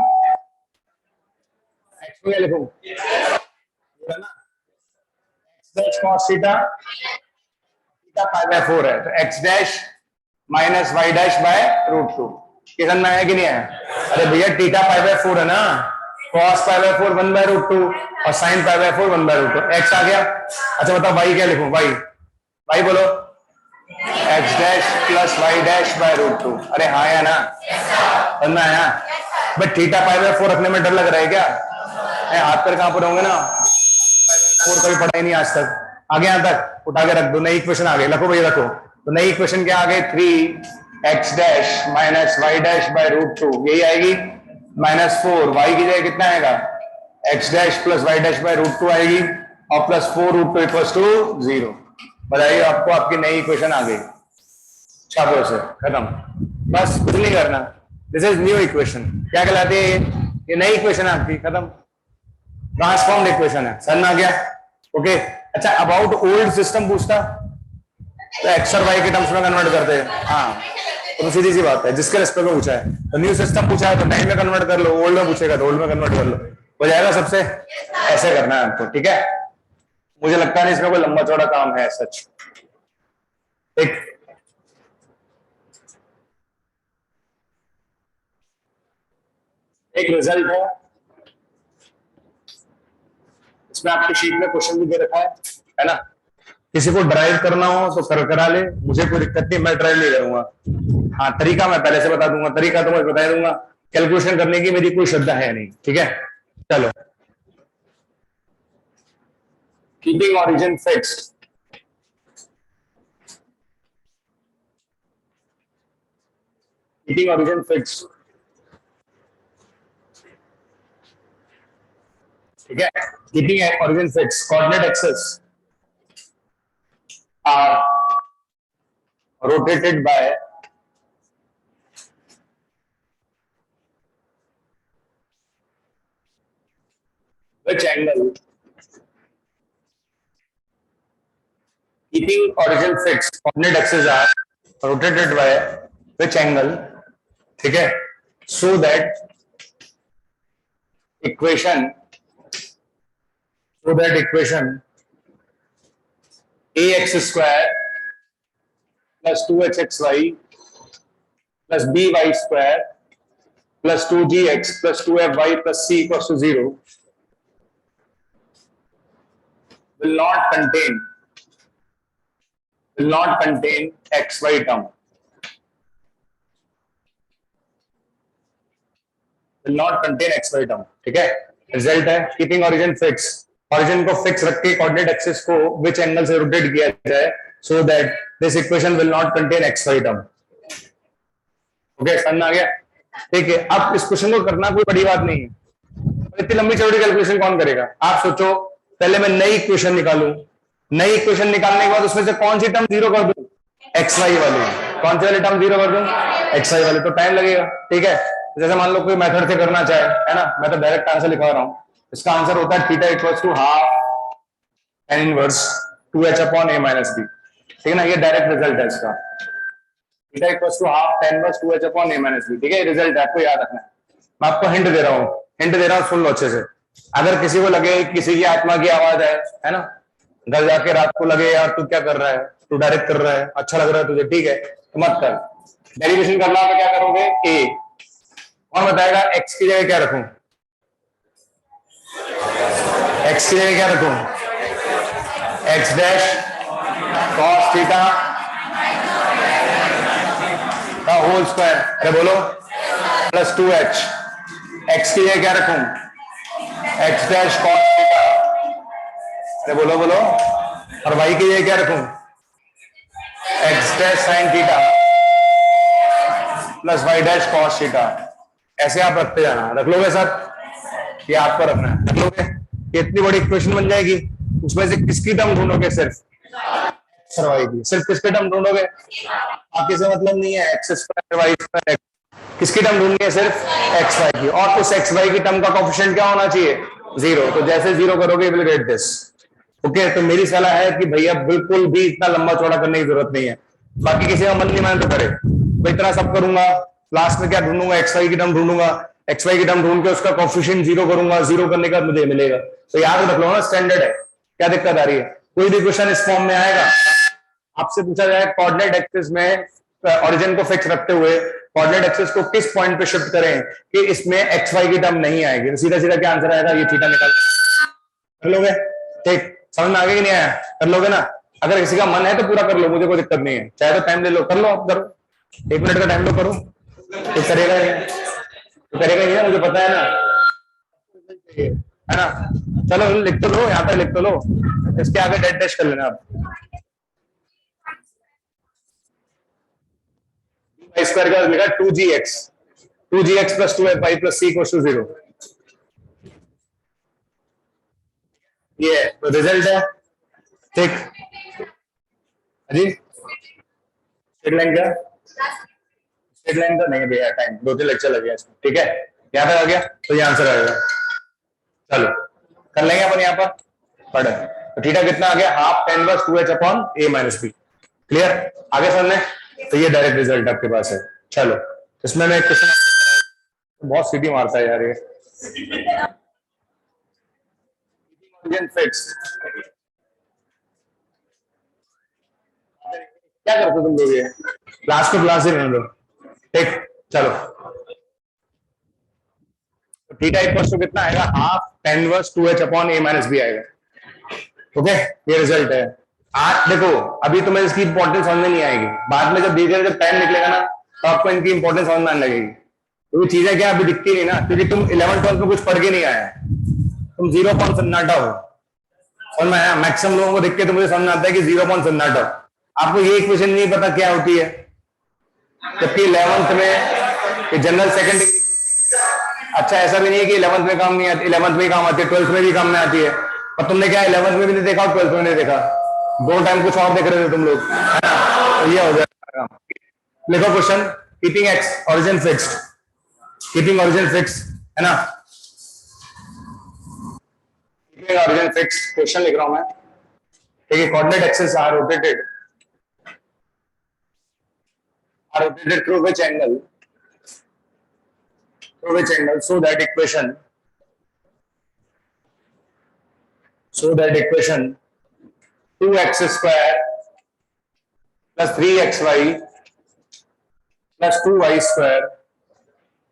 एक्स को क्या लिखूं? X cos theta, theta pi by 4 है, तो x dash minus y dash by √2, किधर में है कि नहीं है? अरे भैया थीटा पाई बाय 4 है ना, cos पाई बाय 4 1/√2 और sin पाई बाय 4 1/√2, एक्स आ गया। अच्छा बताओ वाई क्या लिखूं? वाई बोलो, x dash plus y dash by √2, अरे हाँ या ना? समझ में आया? बट थीटा पाई बाय 4 रखने में डर लग रहा है क्या? हाथ पर कहां पर होंगे ना, 4 कभी पढ़ा ही नहीं आज तक। आगे यहां तक उठा के रख दो, नई इक्वेशन आ गई, रखो भैया रखो। तो नई इक्वेशन क्या आ गई? 3x dash minus y dash by root 2, यही आएगी। -4 वाई की जगह कितना आएगा? x dash plus y dash by root 2 आएगी, और प्लस 4 रूट 2 इक्वल्स टू 0। बताइए, आपको आपकी नई इक्वेशन आ गई। छापो से खत्म, बस कुछ नहीं करना। This is new equation. क्या कहलाती है ये नई इक्वेशन आपकी, खत्म। ट्रांसफॉर्म्ड इक्वेशन है, समझ में आ गया? ओके। अच्छा, अबाउट ओल्ड सिस्टम पूछता तो एक्स और वाई के टर्म्स में कन्वर्ट करते हैं। हाँ, तो सीधी सी बात है, जिसके रेस्पेक्ट में पूछा है। तो न्यू सिस्टम पूछा है तो नए में कन्वर्ट कर लो, ओल्ड में पूछेगा तो ओल्ड में कन्वर्ट कर लो, हो जाएगा सबसे। ऐसे करना है आपको, ठीक है? मुझे लगता नहीं इसमें कोई लंबा चौड़ा काम है सच। एक रिजल्ट है, इसमें आपकी शीट में क्वेश्चन भी दे रखा है ना? किसी को ड्राइव करना हो तो करा ले, मुझे कोई दिक्कत नहीं, मैं ड्राइव नहीं करूंगा। हाँ, तरीका मैं पहले से बता दूंगा, तरीका तो मैं बता दूंगा, कैलकुलेशन करने की मेरी कोई श्रद्धा है नहीं, ठीक है? चलो, keeping origin fixed. Keeping origin fixed, ठीक है? Keeping origin fixed, coordinate axes are rotated by which angle? Keeping origin fixed, coordinate axes are rotated by which angle? ठीक है? So that equation ax square plus 2hxy plus by square plus 2gx plus 2fy plus c equals to 0 will not contain xy term. Will not contain xy term, ठीक है? Result है keeping origin fix, origin को fix रख के coordinate axis को which angle से rotate किया जाए so that this equation will not contain xy term. Okay, समझ में आ गया? ठीक है, अब इस क्वेश्चन को करना कोई बड़ी बात नहीं है, इतनी लंबी चौड़ी कैलकुलेशन कौन करेगा? आप सोचो, पहले मैं नई इक्वेशन निकालूं, नई इक्वेशन निकालने के बाद उसमें से कौन सी टर्म जीरो कर दूं? xy वाली। कौन सी वाली टर्म जीरो कर दूं? xy वाली। तो टाइम लगेगा, ठीक है? जैसे मान लो कोई मेथड से करना चाहे, है ना, मैं तो डायरेक्ट आंसर लिखा रहा हूं। इसका आंसर होता है theta equals to half tan inverse 2h upon a minus b, ठीक है ना? ये डायरेक्ट रिजल्ट है इसका, theta equals to half tan inverse 2h upon a minus b, ठीक है? रिजल्ट आपको याद रखना है। मैं आपको हिंट दे रहा हूं, सुन लो अच्छे से। अगर किसी को लगे किसी की आत्मा की आवाज है ना, घर जाके रात को लगे यार तू क्या कर रहा है, तू डायरेक्ट कर रहा है, अच्छा लग रहा है तुझे, ठीक है, तो मत कर। डेरिवेशन करना तो क्या करोगे? a, कौन बताएगा x की जगह क्या रखूं? x की जगह क्या रखूं? x डैश cos थीटा का होल स्क्वायर, अरे बोलो, प्लस 2h। x की जगह क्या रखूं? x डैश cos थीटा, अरे बोलो बोलो। और y की जगह क्या रखूं? x dash sin theta plus y dash cos theta. ऐसे आप रखते जाना, रख लोगे सर? ये आपको रखना है, रख लोगे? ये इतनी बड़ी इक्वेशन बन जाएगी, उसमें से किसकी टर्म ढूंढोगे? सिर्फ y की, सिर्फ किसकी टर्म ढूंढोगे? बाकी से मतलब नहीं है, एक्स स्क्वायर वाई स्क्वायर, किसकी टर्म ढूंढनी है? सिर्फ एक्स वाई की। और उस एक्स वाई की टर्म का कोएफिशिएंट क्या होना चाहिए? 0। तो जैसे 0 करोगे विल गेट दिस। ओके, तो मेरी सलाह है कि भैया बिल्कुल भी इतना लंबा चौड़ा करने की जरूरत नहीं है। बाकी किसी का मन नहीं माने तो करे, मैं इतना सब करूंगा, लास्ट में क्या ढूंढूंगा? एक्स वाई की टर्म ढूंढूंगा, एक्स वाई की टर्म ढूंढ के उसका कोएफिशिएंट 0 करूंगा, 0 करने का मुझे मिलेगा। तो याद रख लो ना, स्टैंडर्ड है। क्या दिक्कत आ रही है? कोई भी क्वेश्चन इस फॉर्म में आएगा, आपसे पूछा जाए कोऑर्डिनेट एक्सिस में ओरिजिन को फिक्स रखते हुए कोऑर्डिनेट एक्सिस को किस पॉइंट पे शिफ्ट करें कि इसमें एक्स वाई की टर्म नहीं आएगी, तो सीधा सीधा क्या आंसर आएगा? ये थीटा निकाल कर लोगे? ठीक, समझ में आ गया कि नहीं आया? कर लोगे ना? अगर किसी का मन है तो पूरा कर लो, मुझे कोई दिक्कत नहीं है, चाहे तो टाइम ले लो, कर लो, आप करो, 1 मिनट का टाइम लो, करो, कुछ करेगा नहीं, तो करेगा नहीं ना, मुझे पता है ना। चलो लिख तो लो, यहाँ तक लिख तो लो, इसके आगे डेड डैश कर लेना आप। वाई स्क्वायर का लिखा 2gx, 2gx plus 2y plus c equals to 0। ये तो रिजल्ट है, ठीक जी। स्ट्रेट लाइन क्या, स्ट्रेट लाइन तो नहीं भैया, टाइम 2-3 लेक्चर लगे इसमें, ठीक है। यहाँ तक आ गया तो ये आंसर आएगा। चलो कर लेंगे अपन यहाँ पर पढ़े। तो थीटा कितना आ गया, half tan inverse 2h upon a minus b। Clear, आगे समझने। तो ये डायरेक्ट रिजल्ट आपके पास है। चलो इसमें मैं क्वेश्चन, बहुत सीधी मारता है यार ये। फिक्स्ड क्या करते तुम लोग, ये क्लास को क्लास ही रहने दो, ठीक। चलो थीटा इक्वल्स टू कितना आएगा, half tan inverse 2h upon a minus b आएगा। ओके ये रिजल्ट है। आज देखो अभी तुम्हें इसकी इंपॉर्टेंस समझ में नहीं आएगी, बाद में जब धीरे जब टाइम निकलेगा ना तो आपको इनकी इंपॉर्टेंस समझ में आने लगेगी। तो ये चीजें क्या अभी दिखती नहीं ना, क्योंकि तुम 11th-12th में कुछ पढ़ के नहीं आया, तुम 0 पॉइंट सन्नाटा हो। और मैं मैक्सिमम लोगों को देख के तो मुझे समझ आता है कि 0 पॉइंट सन्नाटा हो। आपको ये इक्वेशन नहीं पता क्या होती है, जबकि 11th में जनरल सेकंड डिग्री। अच्छा ऐसा भी नहीं है कि 11th में काम नहीं आती, 11th में काम आती है, 12th में भी काम में आती है। और तुमने क्या 11th में भी नहीं देखा और 12th में नहीं देखा, दो टाइम कुछ और देख रहे थे तुम लोग, है ना। तो ये हो गया। लिखो question, keeping x origin fixed, keeping origin fixed है ना, कीपिंग ओरिजिन फिक्स्ड क्वेश्चन लिख रहा हूं मैं, ठीक है। Coordinate axis are rotated through which angle, so that equation 2x square plus 3xy plus 2y square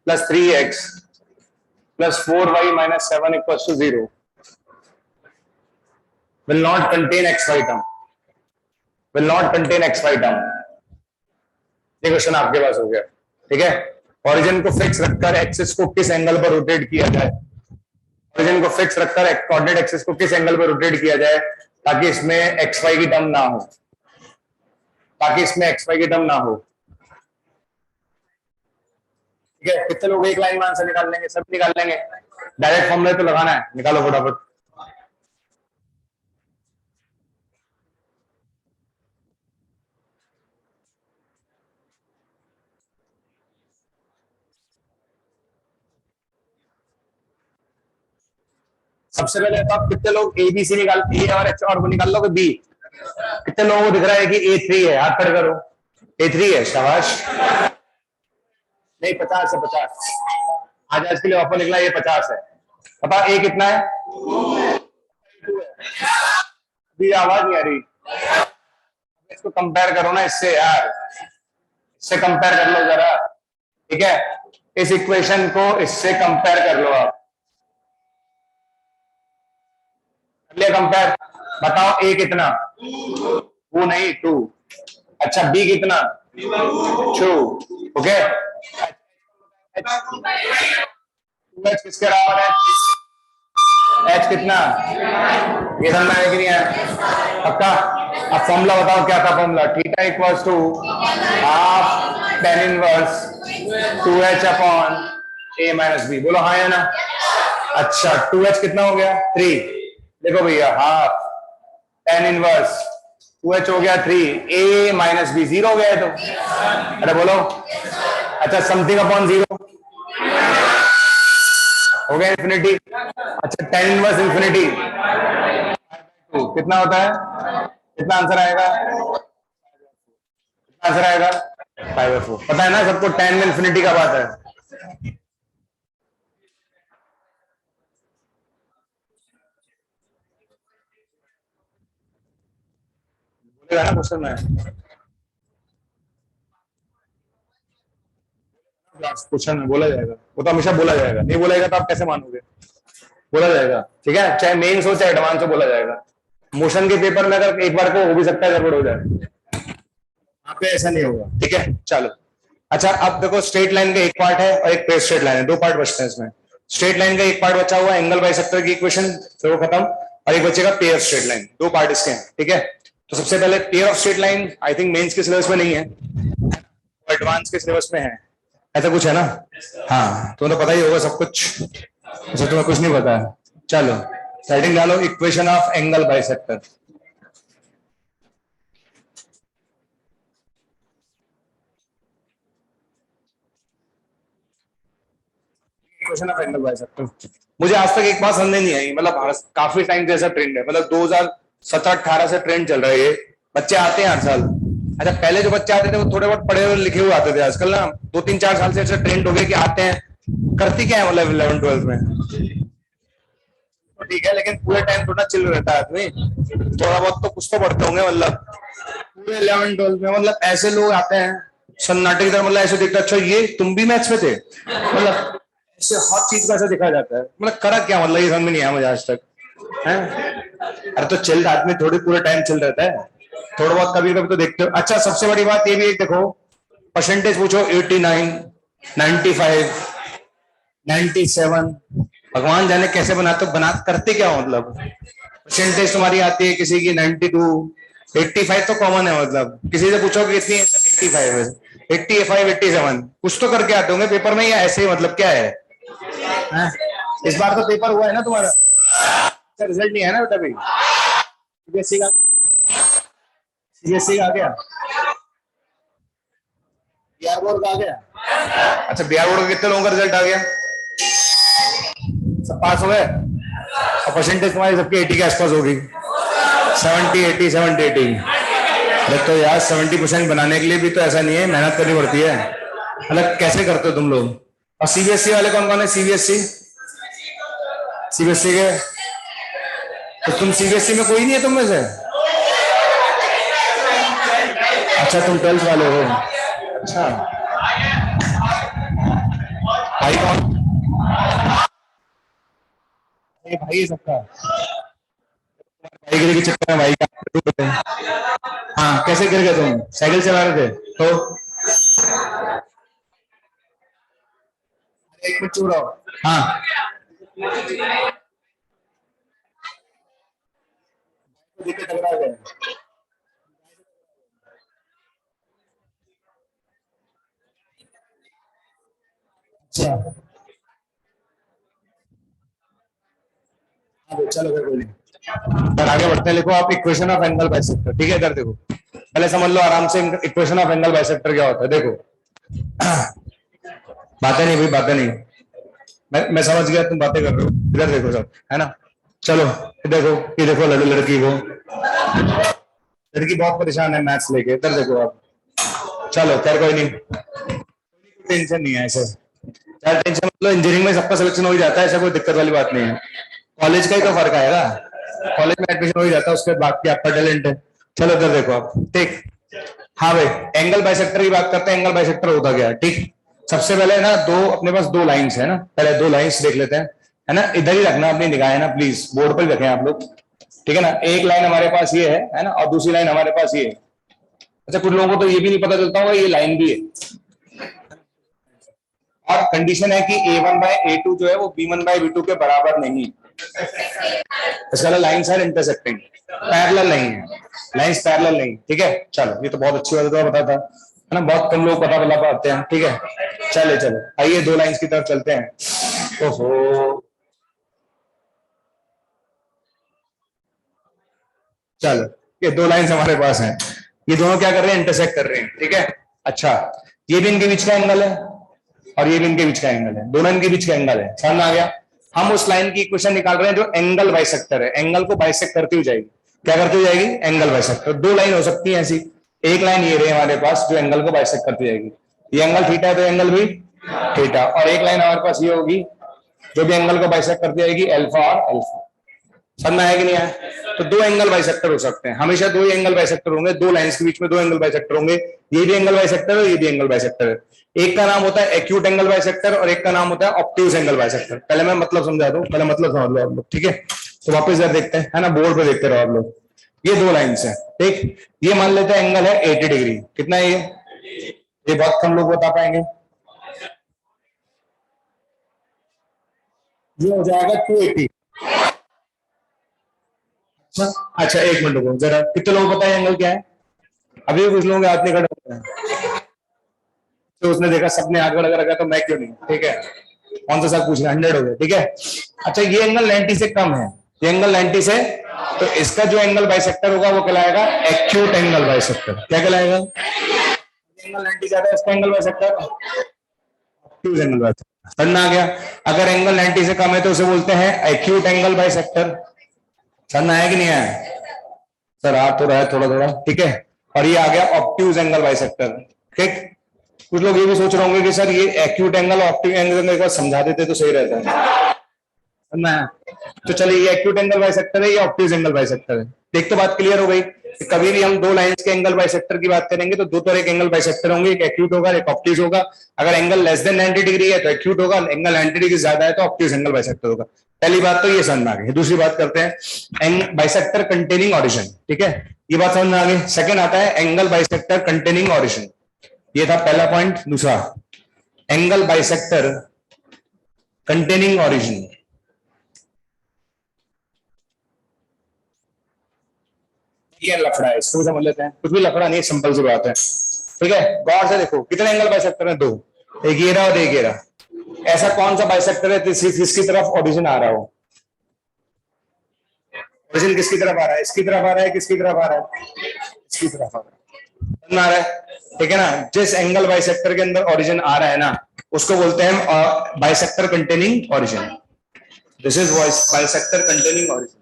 plus 3x plus 4y minus 7 equals to 0 will not contain xy term, will not contain xy term। ये question आपके पास हो गया, ठीक है। Origin को fix रखकर axis को किस एंगल पर रोटेट किया जाए, ओरिजिन को फिक्स रखकर कोऑर्डिनेट एक्सिस को किस एंगल पर रोटेट किया जाए ताकि इसमें एक्स वाई की टर्म ना हो, ताकि इसमें एक्स वाई की टर्म ना हो, ठीक है। कितने लोग एक लाइन में आंसर निकाल लेंगे, सब निकाल लेंगे। डायरेक्ट फॉर्मूला तो लगाना है, निकालो फटाफट। सबसे पहले तो आप कितने लोग ए बी सी निकाल, ए और एक्स और वो निकाल लोगे बी। कितने लोगों को दिख रहा है कि A3 है, हाथ खड़े करो। A3 है, शाबाश। नहीं 50 है, 50 आज के लिए ऑफर निकला, ये 50 है। पता ए कितना है, अभी आवाज नहीं आ रही, इसको कंपेयर करो ना इससे यार, इससे कंपेयर कर लो जरा, ठीक है। इस इक्वेशन को इससे कंपेयर कर लो आप, कंपेयर। बताओ ए कितना, वो नहीं 2। अच्छा बी कितना, 2। ओके एच किसके बराबर है, एच कितना, ये समझ में आया कि नहीं आया, पक्का। अब फॉर्मूला बताओ क्या था formula, theta equals to half tan inverse 2h upon a minus b. बोलो हाँ या ना। अच्छा 2h कितना हो गया, 3। देखो भैया हाफ tan इनवर्स 2h हो गया 3, a माइनस बी 0 हो गया तो, अरे बोलो। अच्छा समथिंग अपॉन 0 हो गया इन्फिनिटी। अच्छा tan इनवर्स इन्फिनिटी कितना होता है, कितना आंसर आएगा, कितना आंसर आएगा 5/4। पता है ना सबको tan में इन्फिनिटी का बात है। बोलेगा ना क्वेश्चन में, क्वेश्चन में बोला जाएगा, वो तो हमेशा बोला जाएगा, नहीं बोलेगा तो आप कैसे मानोगे, बोला जाएगा, ठीक है। चाहे मेंस हो चाहे एडवांस हो बोला जाएगा। मोशन के पेपर में अगर एक बार को हो भी सकता है गड़बड़ हो जाए, यहाँ पे ऐसा नहीं होगा, ठीक है। चलो अच्छा अब देखो स्ट्रेट लाइन का एक पार्ट है और एक पेयर स्ट्रेट लाइन है, दो पार्ट बचते हैं इसमें। स्ट्रेट लाइन का एक पार्ट बचा हुआ है, एंगल बाइसेक्टर की इक्वेशन, फिर वो खत्म, और एक बचेगा पेयर स्ट्रेट लाइन, दो पार्ट इसके हैं, ठीक है। तो सबसे पहले pair of straight line I think mains के सिलेबस में नहीं है, एडवांस के सिलेबस में है, ऐसा कुछ है ना? हाँ, तुम्हें तो पता ही होगा सब कुछ, अच्छा तुम्हें कुछ नहीं पता है। चलो सेटिंग डालो, equation of angle bisector. Equation of angle bisector, मुझे आज तक एक बात समझ नहीं आई, मतलब काफी टाइम से ऐसा ट्रेंड है, मतलब 2017-18 से ट्रेंड चल रहा है ये, बच्चे आते हैं हर साल। अच्छा पहले जो बच्चे आते थे वो थोड़े बहुत पढ़े हुए लिखे हुए आते थे, आजकल ना 2-3-4 साल से ऐसा ट्रेंड हो गया कि आते हैं, करती क्या है मतलब 11-12 में, तो ठीक है, लेकिन पूरे टाइम थोड़ा चिल रहता है आदमी, थोड़ा बहुत तो कुछ तो पढ़ते होंगे, मतलब पूरे 11-12 में मतलब ऐसे लोग आते हैं सन्नाटे की तरह, मतलब ऐसे देखते अच्छा ये तुम भी मैथ्स में थे, मतलब ऐसे हर चीज का ऐसा दिखाया जाता है, मतलब करा क्या, मतलब ये समझ में नहीं आया मुझे आज तक है। अरे तो चिल आदमी थोड़ी पूरे टाइम चिल रहता है, थोड़ा बहुत कभी कभी तो देखते हो। अच्छा सबसे बड़ी बात ये भी एक देखो, परसेंटेज पूछो 89, 95, 97, भगवान जाने कैसे बनाते, बना करते क्या मतलब, परसेंटेज तुम्हारी आती है किसी की 92, 85 तो कॉमन है, मतलब किसी से पूछो कि कितनी 85 है, 85, 87 कुछ तो करके आते होंगे पेपर में, या ऐसे ही मतलब क्या है? इस बार तो पेपर हुआ है ना तुम्हारा, रिजल्ट नहीं है ना बेटा भाई, सीबीएसई का, सीबीएसई का आ गया, बिहार बोर्ड का आ गया। अच्छा बिहार बोर्ड का कितने लोगों का रिजल्ट आ गया? सब पास हो गए, और परसेंटेज तुम्हारी सबकी 80 के आसपास होगी, 70, 80, 70, 80। तो यार 70% बनाने के लिए भी तो ऐसा नहीं है, मेहनत करनी पड़ती है, मतलब कैसे करते हो तुम लोग? और सीबीएसई वाले कौन कौन है? सीबीएसई, सीबीएसई के, तो तुम सीबीएसई में कोई नहीं है तुम में से? अच्छा तुम 12th वाले हो, अच्छा भाई कौन? ये भाई है सबका, भाई गिरे के चक्कर में भाई का, हाँ कैसे गिर गए तुम? साइकिल चला रहे थे तो? एक मिनट चुप रहो, हाँ दिक्कत लग रहा है, अच्छा चलो कोई नहीं, पर आगे बढ़ते हैं, लिखो आप इक्वेशन ऑफ एंगल बाइसेक्टर, ठीक है, इधर देखो पहले समझ लो आराम से इक्वेशन ऑफ एंगल बाइसेक्टर क्या होता है, देखो बातें नहीं भाई, बातें नहीं, मैं समझ गया तुम बातें कर रहे हो, इधर देखो सब है ना, चलो देखो, ये देखो लड़की को, लड़की बहुत परेशान है मैथ्स लेके, इधर देखो आप, चलो खैर कोई नहीं, टेंशन नहीं है ऐसे, क्या टेंशन, मतलब इंजीनियरिंग में सबका सिलेक्शन हो ही जाता है, ऐसा कोई दिक्कत वाली बात नहीं है, कॉलेज का ही तो फर्क आएगा, कॉलेज में एडमिशन हो ही जाता है, उसके बाद की आपका टैलेंट है। चलो इधर देखो आप, ठीक, हाँ भाई एंगल बाइसेक्टर की बात करते हैं, एंगल बाइसेक्टर होता क्या है, ठीक। सबसे पहले ना दो, अपने पास दो लाइंस है ना, पहले दो लाइंस देख लेते हैं, है ना, इधर ही रखना अपनी निगाहें ना प्लीज, बोर्ड पर ही रखें आप लोग, ठीक है ना, एक लाइन हमारे पास ये है ना, और दूसरी लाइन हमारे पास ये है। अच्छा कुछ लोगों को तो ये भी नहीं पता चलता होगा ये लाइन भी है, और कंडीशन है कि A1/A2 जो है वो B1/B2 के बराबर नहीं, इसका लाइंस आर इंटरसेक्टिंग, पैरेलल नहीं है, लाइंस पैरेलल नहीं, ठीक है। चलो ये तो बहुत अच्छी बात है, पता था है ना, बहुत कम लोग पता लगा पाते हैं, ठीक है। चले चलो आइए दो लाइंस की तरफ चलते हैं। ओहो चलो ये दो लाइंस हमारे पास हैं, ये दोनों क्या कर रहे हैं, इंटरसेक्ट कर रहे हैं, ठीक है। अच्छा ये भी इनके बीच का एंगल है, और ये भी इनके बीच का एंगल है, दोनों इनके बीच का एंगल है, समझ में आ गया। हम उस लाइन की इक्वेशन निकाल रहे हैं जो एंगल बाइसेक्टर है, एंगल को बाइसेक्ट करती हुई जाएगी, क्या करती हुई जाएगी, एंगल बाइसेक्टर। दो लाइन हो सकती है ऐसी, एक लाइन ये रही हमारे पास जो एंगल को बाइसेक्ट करती जाएगी, ये एंगल थीटा है तो एंगल भी थीटा, और एक लाइन हमारे पास ये होगी जो भी एंगल को बाइसेक्ट करती जाएगी, अल्फा और अल्फा। समझ में आया कि नहीं आया? तो दो एंगल बाइसेक्टर हो सकते हैं, हमेशा दो ही एंगल बाइसेक्टर होंगे, दो लाइंस के बीच में दो एंगल बाइसेक्टर होंगे, ये भी एंगल बाइसेक्टर है, ये भी एंगल बाइसेक्टर है। एक का नाम होता है एक्यूट एंगल बाइसेक्टर और एक का नाम होता है ऑब्ट्यूज एंगल बाइसेक्टर। पहले मैं मतलब समझा दूं, पहले मतलब समझ लो आप लोग, ठीक है। तो वापस इधर देखते हैं, है ना, बोर्ड पे देखते रहो आप लोग, ये दो लाइंस है, ठीक। ये मान लेते हैं एंगल है 80 डिग्री, कितना है ये ये बहुत कम लोग बता पाएंगे। ये हो जाएगा 280। अच्छा एक मिनट रुको जरा, कितने लोग बताए एंगल क्या है? अभी भी कुछ लोगों के हाथ नहीं खड़े होते हैं, तो उसने देखा सबने हाथ खड़ा रखा तो मैं क्यों नहीं, ठीक है। कौन सा सब पूछ रहा है, 100 हो गए, ठीक है। अच्छा ये एंगल 90 से कम है, ये एंगल 90 से, तो इसका जो एंगल बाइसेक्टर होगा वो कहलाएगा एक्यूट एंगल बाइसेक्टर। क्या कहलाएगा? एंगल 90 ज्यादा है, इसका angle bisector acute angle bisector. समझ में आ गया? अगर एंगल 90 से कम है तो उसे बोलते हैं एक्यूट एंगल बाइसेक्टर। समझ में आया कि नहीं आया? सर आ तो रहा है थोड़ा थोड़ा, ठीक है। और ये आ गया ऑब्ट्यूज एंगल बाइसेक्टर, ठीक। कुछ लोग ये भी सोच रहे होंगे कि सर ये एक्यूट एंगल ऑप्टिक एंगल एक बार समझा देते तो सही रहता है ना। तो चलिए ये एक्यूट एंगल बाइसेक्टर है, ये ऑब्ट्यूज एंगल बाइसेक्टर है। देख तो बात क्लियर हो गई। कभी भी हम दो लाइंस के एंगल बाइसेक्टर की बात करेंगे तो दो तरह के एंगल बाइसेक्टर होंगे, एक एक्यूट होगा एक ऑब्ट्यूज होगा। अगर एंगल लेस देन 90 डिग्री है तो एक्यूट होगा, एंगल 90 डिग्री ज्यादा है तो ऑब्ट्यूज एंगल बाइसेक्टर होगा। पहली बात तो ये समझ में आ गई। दूसरी बात करते हैं बाइसेक्टर कंटेनिंग ऑरिजिन, ठीक है। ये बात समझ में आ गई। सेकंड आता है एंगल बाइसेक्टर कंटेनिंग ऑरिजिन। ये था पहला पॉइंट। दूसरा एंगल बाइसेक्टर कंटेनिंग ऑरिजिन। ये लफड़ा है, इसको समझ लेते हैं। कुछ भी लफड़ा नहीं, सिंपल सी बात है, ठीक है। गौर से देखो कितने एंगल बाइसेक्टर हैं? दो, एक ये रहा और एक ये रहा। ऐसा कौन सा बाइसेक्टर है जिसकी तरफ ऑरिजिन आ रहा हो? ऑरिजिन किसकी तरफ आ रहा है? इसकी तरफ आ रहा है, किसकी तरफ आ रहा है? इसकी तरफ आ रहा है, ठीक है ना। जिस एंगल बाइसेक्टर के अंदर ऑरिजिन आ रहा है ना, उसको बोलते हैं bisector containing origin. This is bisector containing origin.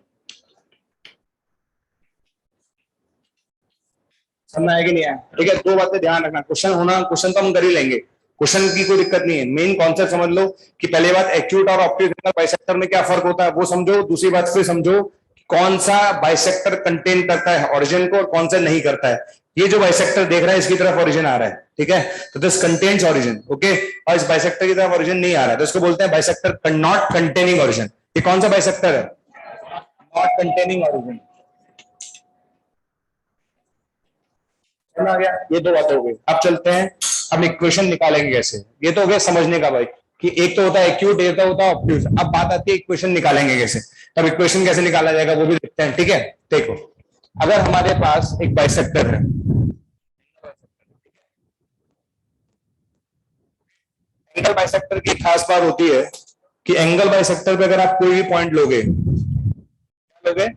समझ आया कि नहीं आया? ठीक है, दो बातें ध्यान रखना। क्वेश्चन होना, क्वेश्चन तो हम कर ही लेंगे, क्वेश्चन की कोई दिक्कत नहीं है। मेन कॉन्सेप्ट समझ लो कि पहले बात एक्यूट और ऑप्टिक एंगल बाइसेक्टर में क्या फर्क होता है वो समझो। दूसरी बात फिर समझो कौन सा बाइसेक्टर कंटेन करता है ऑरिजिन को और कौन सा नहीं करता है। ये जो बाइसेक्टर देख रहा है इसकी तरफ ऑरिजिन आ रहा है, ठीक है, तो दिस कंटेन्स ऑरिजिन, ओके। और इस बाइसेक्टर की तरफ ऑरिजिन नहीं आ रहा है तो इसको बोलते हैं बाइसेक्टर नॉट कंटेनिंग ऑरिजिन। ये कौन सा बाइसेक्टर है? Not containing origin. आ गया? ये दो बातें हो गई। अब चलते हैं, अब इक्वेशन निकालेंगे कैसे। ये तो हो गया समझने का भाई कि एक तो होता है एक्यूट, एक तो होता है ऑब्ट्यूज। अब बात आती है इक्वेशन निकालेंगे कैसे। तब इक्वेशन कैसे निकाला जाएगा वो भी देखते हैं, ठीक है। देखो अगर हमारे पास एक बाइसेक्टर है, एंगल बाइसेक्टर की खास बात होती है कि एंगल बाइसेक्टर पे अगर आप कोई भी पॉइंट लोगे, लोगे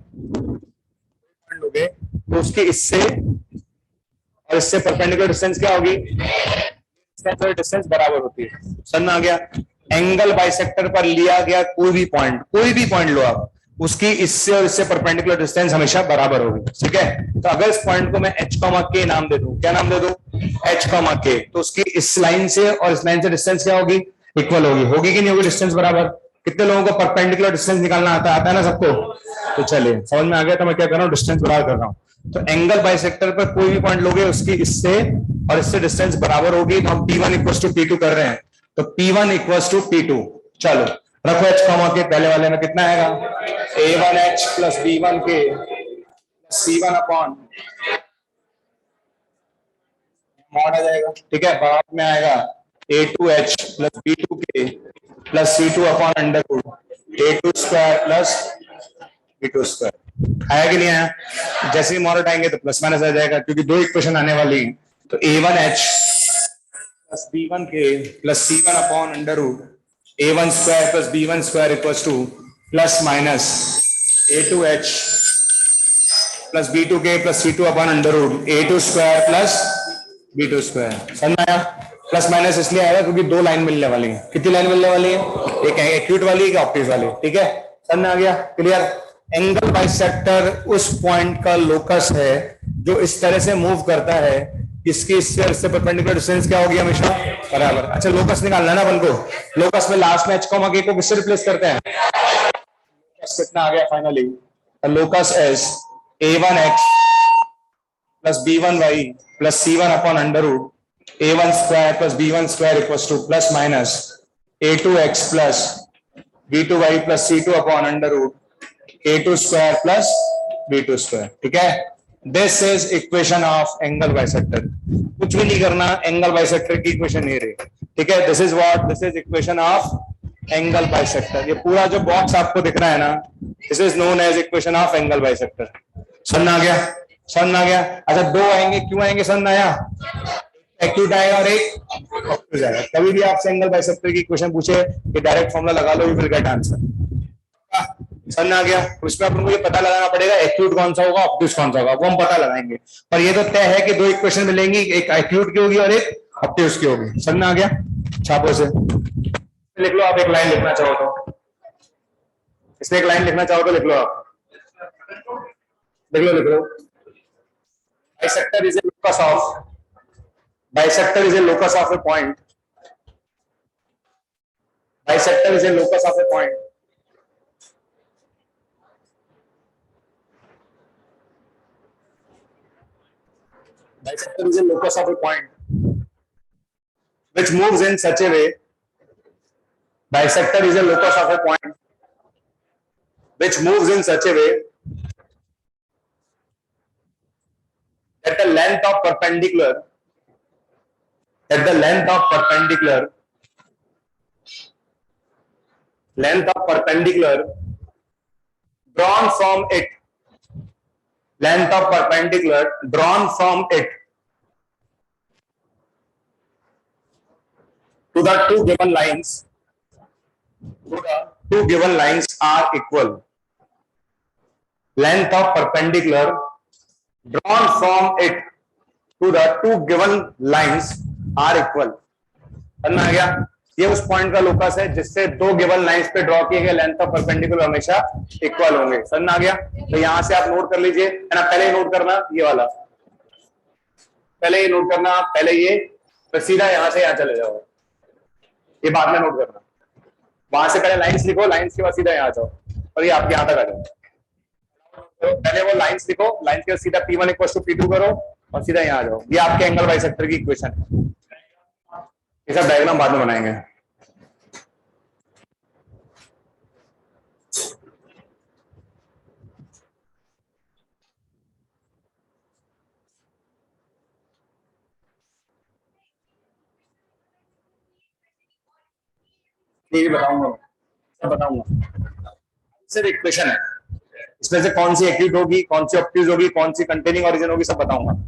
तो उसके इससे और इससे परपेंडिकुलर डिस्टेंस क्या होगी? डिस्टेंस बराबर होती है। समझ में आ गया? एंगल बाइसेक्टर पर लिया गया कोई भी पॉइंट लो आप, उसकी इससे और इससे परपेंडिकुलर डिस्टेंस हमेशा बराबर होगी, ठीक है। तो अगर इस पॉइंट को मैं h, k नाम दे दूं, क्या नाम दे दूं? h, k, तो उसकी इस लाइन से और इस लाइन से डिस्टेंस क्या होगी? इक्वल होगी कि नहीं होगी? डिस्टेंस बराबर। कितने लोगों को परपेंडिकुलर डिस्टेंस निकालना आता है ना सबको? तो चलिए समझ में आ गया। तो मैं क्या कर रहा हूँ, डिस्टेंस बराबर कर रहा हूँ। तो एंगल बाइसेक्टर पर कोई भी पॉइंट लोगे उसकी इससे और इससे डिस्टेंस बराबर होगी, तो हम P1 इक्वल टू P2 कर रहे हैं, तो P1 इक्वल टू P2। चलो रखो h, के पहले वाले में कितना आएगा? A1h plus B1k C1 upon mod आ जाएगा, ठीक है। बाद में आएगा A2h plus B2k plus C2 upon under root A2 square plus B2 square. आया कि नहीं आया? जैसे ही मॉड आएंगे तो प्लस माइनस आ जाएगा क्योंकि दो इक्वेशन आने वाली है। तो A1h plus B1k plus C1 upon under root A1 square plus B1 square equals to plus minus A2h plus B2k plus C2 upon under root A2 square plus B2 square. समझ में आया? Plus minus इसलिए आएगा क्योंकि दो line मिलने वाली है। कितनी लाइन मिलने वाली है? एक एक्यूट वाली, एक ऑब्ट्यूज वाली, ठीक है। समझ में आ गया? क्लियर? एंगल बाइसेक्टर उस पॉइंट का लोकस है जो इस तरह से मूव करता है, इसकी इससे परपेंडिकुलर डिस्टेंस क्या होगी? हमेशा बराबर। अच्छा लोकस निकालना है ना अपन को। लोकस में लास्ट में h, k को किससे रिप्लेस करते हैं? कितना आ गया finally? Locus is A1x plus B1y plus C1 upon under root A1 square plus B1 square equals to plus minus A2x plus B2y plus C2 upon under root A2 square plus B2 square, ठीक है। This is equation of angle bisector. कुछ भी नहीं करना, angle bisector की equation ये रही, ठीक है। This is what, this is equation of angle bisector. ये पूरा जो बॉक्स आपको दिख रहा है ना, this is known as equation of angle bisector. समझ आ गया? समझ आ गया? अच्छा, दो आएंगे, क्यों आएंगे? समझ आया? एक्यूट आएगा और एक ऑब्ट्यूज आएगा। कभी भी आपसे एंगल बाइसेक्टर की इक्वेशन पूछे, ये डायरेक्ट फॉर्मूला लगा लो, यू विल गेट आंसर। समझ आ गया? उसमें अपन को ये पता लगाना पड़ेगा एक्यूट कौन सा होगा, ऑब्ट्यूज कौन सा होगा, वो हम पता लगाएंगे। पर ये तो तय है कि दो इक्वेशन मिलेंगी, एक एक्यूट की होगी और एक ऑब्ट्यूज की होगी। समझ आ गया? छापो से लिख लो। आप एक लाइन लिखना चाहो तो, इसमें एक लाइन लिखना चाहो तो लिख लो। आप लिख लो, लिख लो। Bisector is a locus of, bisector is a locus of a point, bisector is a locus of a point bisector is a locus of a point which moves in such a way, bisector is a locus of a point which moves in such a way that the length of perpendicular, that the length of perpendicular, length of perpendicular drawn from it, length of perpendicular drawn from it to the two given lines, to the two given lines are equal. Length of perpendicular drawn from it to the two given lines are equal. समझ में आ गया? ये उस point का locus है जिससे दो given lines पे ड्रॉ किए गए लेंथ ऑफ परपेंडिकुलर हमेशा इक्वल होंगे। समझ में आ गया? तो यहां से आप नोट कर लीजिए, है ना। पहले नोट करना ये वाला, पहले ये नोट करना, पहले ये, फिर सीधा यहां से यहां चले जाओ, ये बाद में नोट करना। वहां से पहले लाइंस लिखो, लाइंस के बाद सीधा यहाँ जाओ और ये आपके यहाँ तक आ जाओ। तो पहले वो लाइंस लिखो, लाइंस के बाद सीधा P1 इक्वल टू P2 करो और सीधा यहाँ आ जाओ। ये आपके एंगल बाइसेक्टर की इक्वेशन है। ये सब डायग्राम बाद में बनाएंगे। ये बताऊंगा, बताऊंगा। सिर्फ इक्वेशन है, इसमें से कौन सी एक्यूट होगी, कौन सी ऑब्ट्यूज होगी, कौन सी कंटेनिंग ऑरिजिन होगी, सब बताऊंगा।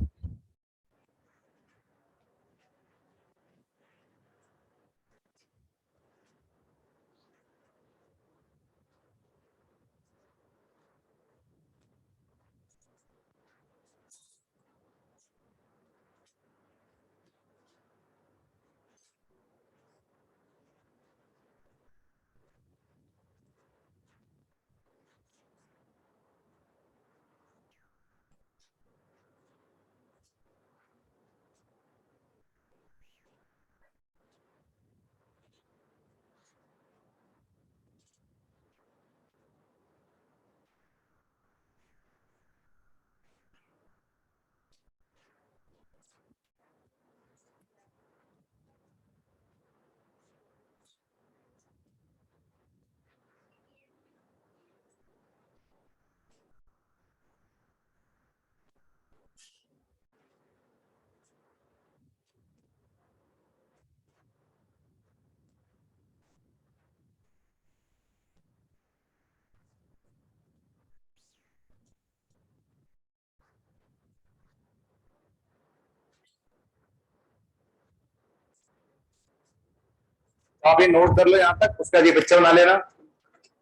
तो आप ये नोट कर लो यहाँ तक, उसका ये पिक्चर बना लेना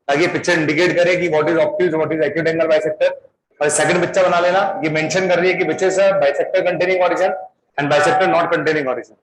ताकि पिक्चर इंडिकेट करे कि what is obtuse, what is acute angle bisector. और सेकंड पिक्चर बना लेना, ये मेंशन कर रही है कि which is bisector containing origin and bisector not containing origin.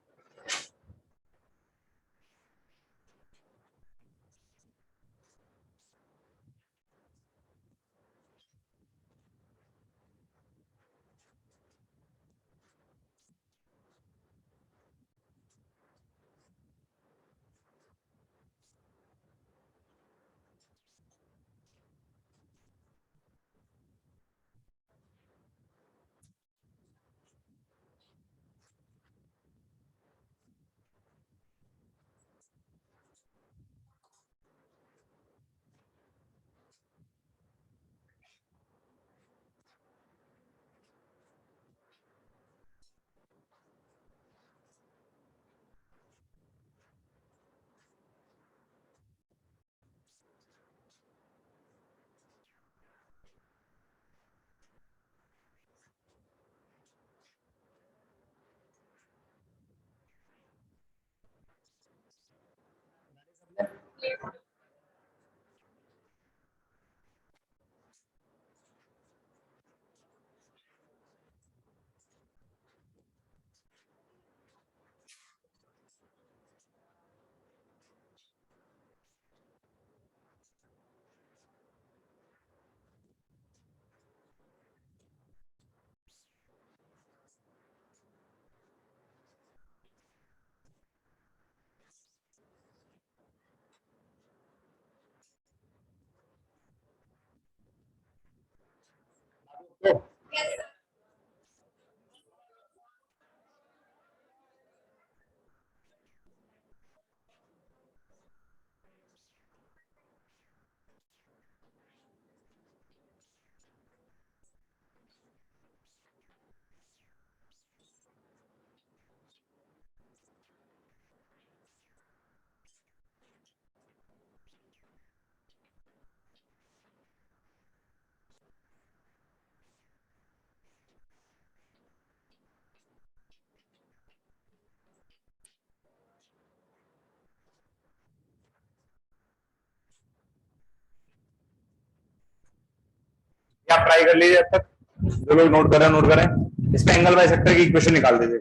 Try कर लीजिए अब तक, जो लोग नोट कर रहे हैं नोट करें। इसका एंगल बाइसेक्टर की इक्वेशन निकाल दीजिए।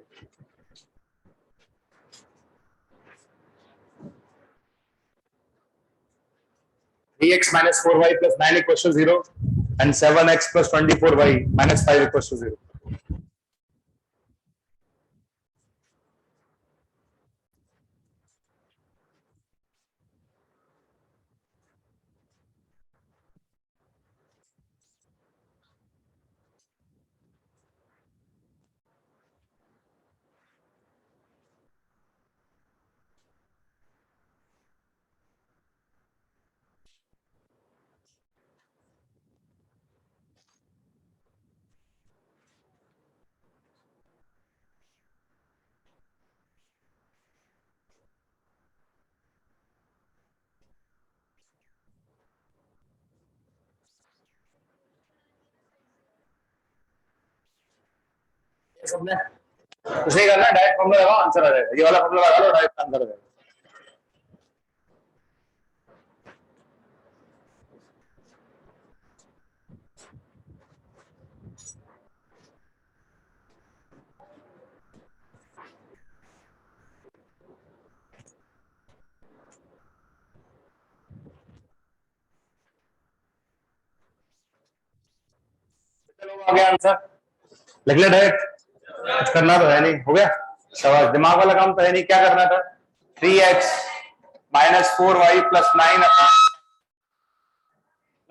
Three x minus 4y plus 9 equals to 0 and 7x plus 24y minus 5 equals to 0। सबने कुछ नहीं करना, डायरेक्ट फॉर्मूला लगाओ, आंसर आ जाएगा। ये वाला फॉर्मूला लगा लो, डायरेक्ट आंसर आ जाएगा। चलो आ गया आंसर, लिख ले डायरेक्ट, कुछ करना तो है नहीं, हो गया। शाबाश, दिमाग वाला काम तो है नहीं, क्या करना था। 3x minus 4y plus 9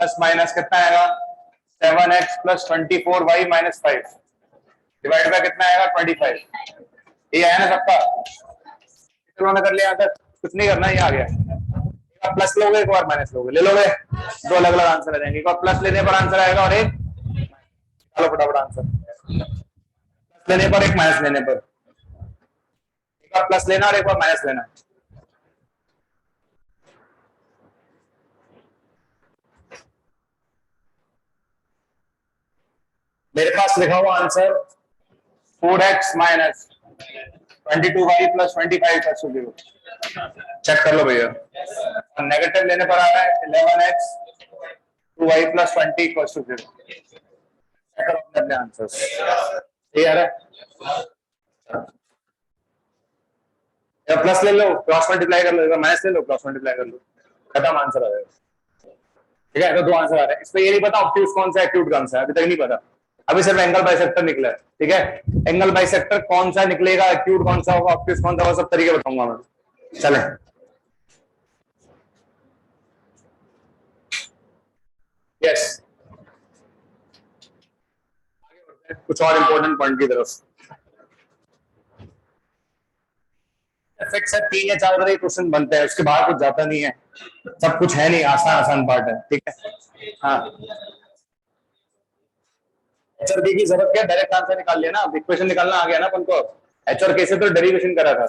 plus minus कितना आएगा 7x plus 24y minus 5 divide by कितना आएगा 25। ये आया ना सबका, उन्होंने कर लिया आंसर, कुछ नहीं करना, ये आ गया। एक बार प्लस लोगे, एक बार माइनस लोगे, ले लोगे, दो अलग अलग आंसर आ जाएंगे। एक बार प्लस लेने पर आंसर आएगा और एक, चलो फटाफट आंसर, प्लस लेने पर एक, माइनस लेने पर एक, बार प्लस लेना और एक बार माइनस लेना। मेरे पास लिखा हुआ answer 4x minus 22y plus 25 plus 0। Check कर लो भैया, नेगेटिव लेने पर आ रहा है 11x 2y plus 20 equals to 0। Check करो अपने आंसर्स, ये आ रहा है। या प्लस ले लो, क्रॉस मल्टीप्लाई कर लो, माइनस ले लो, क्रॉस मल्टीप्लाई कर लो, खत्म, आंसर आ जाएगा। ठीक है, तो दो आंसर आ रहे हैं। इस पे ये नहीं पता ऑब्ट्यूज कौन सा है, एक्यूट कौन सा है, अभी तक नहीं पता। अभी सिर्फ एंगल बाइसेक्टर निकला है। ठीक है, एंगल बाइसेक्टर कौन सा निकलेगा, एक्यूट कौन सा होगा, ऑब्ट्यूज कौन सा होगा, सब तरीके बताऊंगा मैं। चले, यस, कुछ और इंपॉर्टेंट पॉइंट की तरफ। फिक्स है, 3 या 4 तरह के क्वेश्चन बनते हैं, उसके बाहर कुछ जाता नहीं है, सब कुछ है नहीं, आसान आसान पार्ट है। ठीक है, हाँ, एच और के की जरूरत क्या, डायरेक्ट आंसर निकाल लिया ना, इक्वेशन निकालना आ गया ना अपन को। एच और के से तो डेरिवेशन करा था,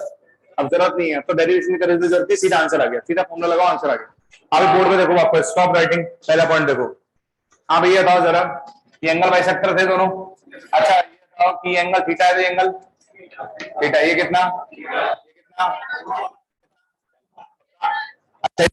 अब जरूरत नहीं है, तो डेरिवेशन करने की जरूरत है, सीधा आंसर आ गया, सीधा फॉर्मूला लगाओ, आंसर आ गया। अभी बोर्ड में देखो वापस, स्टॉप राइटिंग, पहला पॉइंट देखो। हाँ भैया बताओ जरा, ये एंगल बाइसेक्टर थे दोनों। अच्छा ये बताओ कि एंगल थीटा है, तो एंगल थीटा ये कितना, ये कितना। अच्छा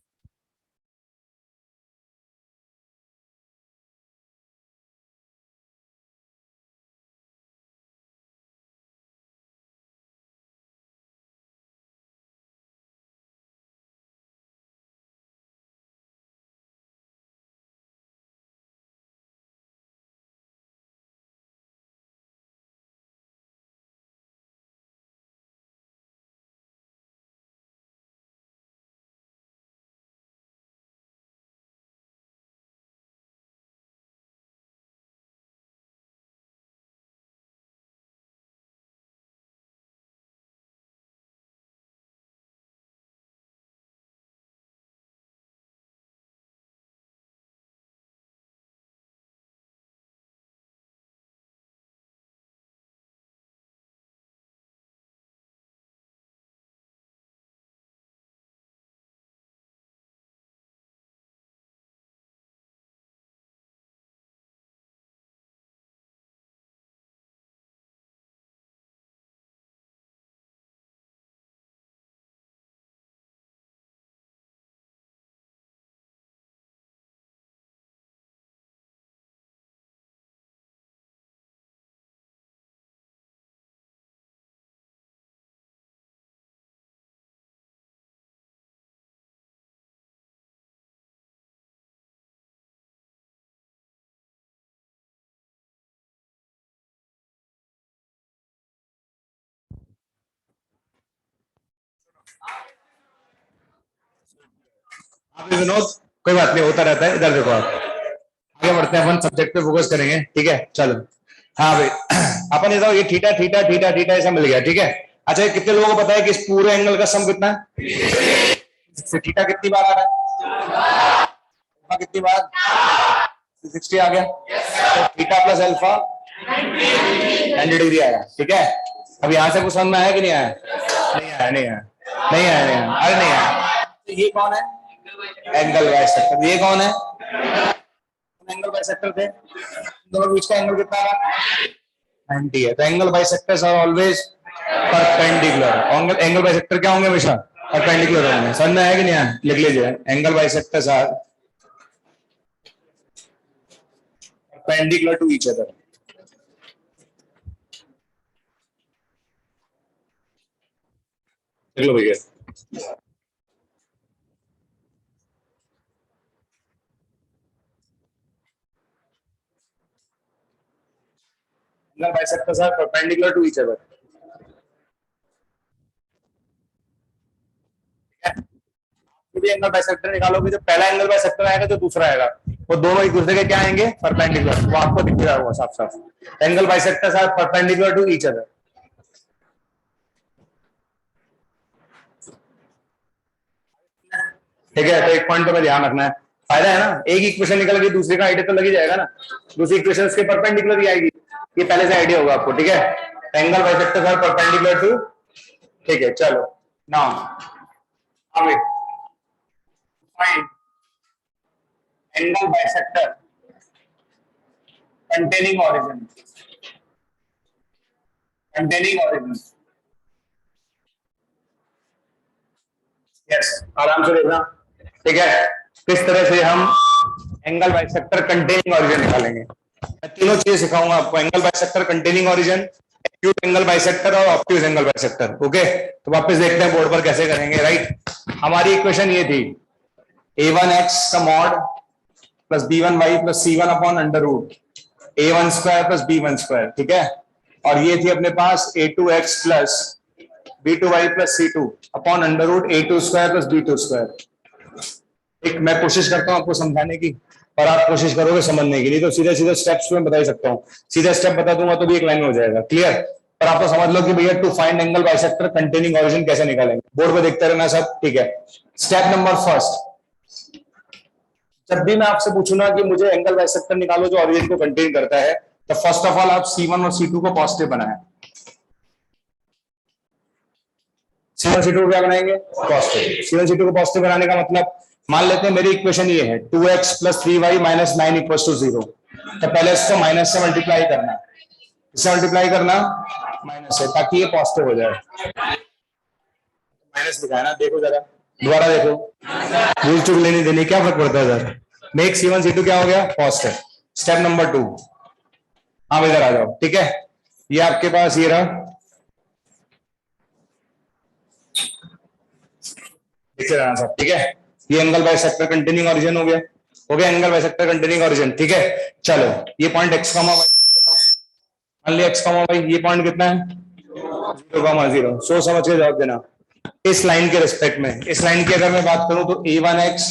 आप भी विनोद, कोई बात नहीं, होता रहता है। इधर देखो, आप आगे बढ़ते हैं, अपन सब्जेक्ट पे फोकस करेंगे, ठीक है? चलो, हाँ भाई, अपन ये ये थीटा थीटा थीटा थीटा ऐसा मिल गया, ठीक है? अच्छा, ये कितने लोगों को पता है कि इस पूरे एंगल का सम कितना है? थीटा कितनी बार आ रहा है? कितनी बार? 60 आ गया। तो थीटा प्लस अल्फा 90 डिग्री आया, ठीक है? अब यहां से कुछ समझ में आया कि नहीं आया? नहीं आया, नहीं आया, नहीं आया, नहीं आया, अरे नहीं आया। तो ये कौन है? Angle bisector. ये कौन है? एंगल बाइसेक्टर थे। दोनों बीच का एंगल कितना है? 90 है। तो angle bisectors are always perpendicular. Angle bisector क्या होंगे? हमेशा परपेंडिकुलर होंगे। समझ में आया कि नहीं आया? लिख लीजिए, angle bisectors are perpendicular to each other. देख लो भैया, angle bisectors are perpendicular to each other. भी एंगल बाइसेक्टर निकालोगे, जो पहला एंगल बाइसेक्टर आएगा जो दूसरा आएगा, वो दोनों एक दूसरे के क्या आएंगे? परपेंडिकुलर। वो आपको दिख रहा होगा साफ साफ। Angle bisectors are perpendicular to each other. ठीक है? तो एक पॉइंट तो मैं ध्यान रखना है, फायदा है ना, एक इक्वेशन निकल गई, दूसरे का आइडिया तो लग ही जाएगा ना। दूसरी इक्वेशन के परपेंडिकुलर ही आएगी, ये पहले से आइडिया होगा आपको, ठीक है? Angle bisectors are perpendicular to, ठीक है? चलो, नाउ अब find angle bisector containing origin. Containing origin. Yes, आराम से देखना, ठीक है? किस तरह से हम एंगल बाइसेक्टर कंटेनिंग ऑरिजिन निकालेंगे। मैं तीनों चीजें सिखाऊंगा आपको, angle bisector containing origin, acute angle bisector और ऑब्ट्यूज एंगल बाइसेक्टर। ओके, तो वापस देखते हैं बोर्ड पर कैसे करेंगे। राइट, हमारी इक्वेशन ये थी, a1x का mod plus b1y plus c1 upon under root a1 square plus b1 square, ठीक है? और ये थी अपने पास a2x plus b2y plus c2 upon under root a2 square plus b2 square. एक मैं कोशिश करता हूँ आपको समझाने की, और आप कोशिश करोगे समझने की, नहीं तो सीधे सीधे स्टेप्स में बता ही सकता हूँ। सीधा स्टेप बता दूंगा तो भी एक लाइन में हो जाएगा। क्लियर? पर आप तो समझ लो कि भैया to find angle bisector containing origin कैसे निकालेंगे, बोर्ड पे देखते रहना सब, ठीक है? स्टेप नंबर फर्स्ट, जब भी मैं आपसे पूछूंगा कि मुझे एंगल बाइसेक्टर निकालो जो ऑरिजिन को कंटेन करता है, तो फर्स्ट ऑफ ऑल आप C1 और C2 को पॉजिटिव बनाएं। C1 C2 को क्या बनाएंगे? पॉजिटिव। C1 C2 को पॉजिटिव बनाने का मतलब, मान लेते हैं मेरी इक्वेशन ये है 2x plus 3y minus 9 equal to 0। तो पहले इसको माइनस से मल्टीप्लाई करना, इससे मल्टीप्लाई करना माइनस से, ताकि ये पॉजिटिव हो जाए। माइनस दिखाया ना, देखो जरा दोबारा देखो, भूल चूक लेनी देनी क्या फर्क पड़ता है इधर। मेक C1 C2 क्या हो गया? पॉजिटिव। स्टेप नंबर 2, हाँ इधर आ जाओ, ठीक है? ये आपके पास ये रहा, देख रहे सब, ठीक है? ये एंगल बाइसेक्टर कंटेनिंग ऑरिजिन हो गया, हो गया एंगल बाइसेक्टर कंटेनिंग ऑरिजिन, ठीक है? चलो, ये पॉइंट x, मान लिया x, ये पॉइंट कितना है? 0,0। सोच समझ के जवाब देना। इस लाइन के रिस्पेक्ट में, इस लाइन की अगर मैं बात करूं तो a1x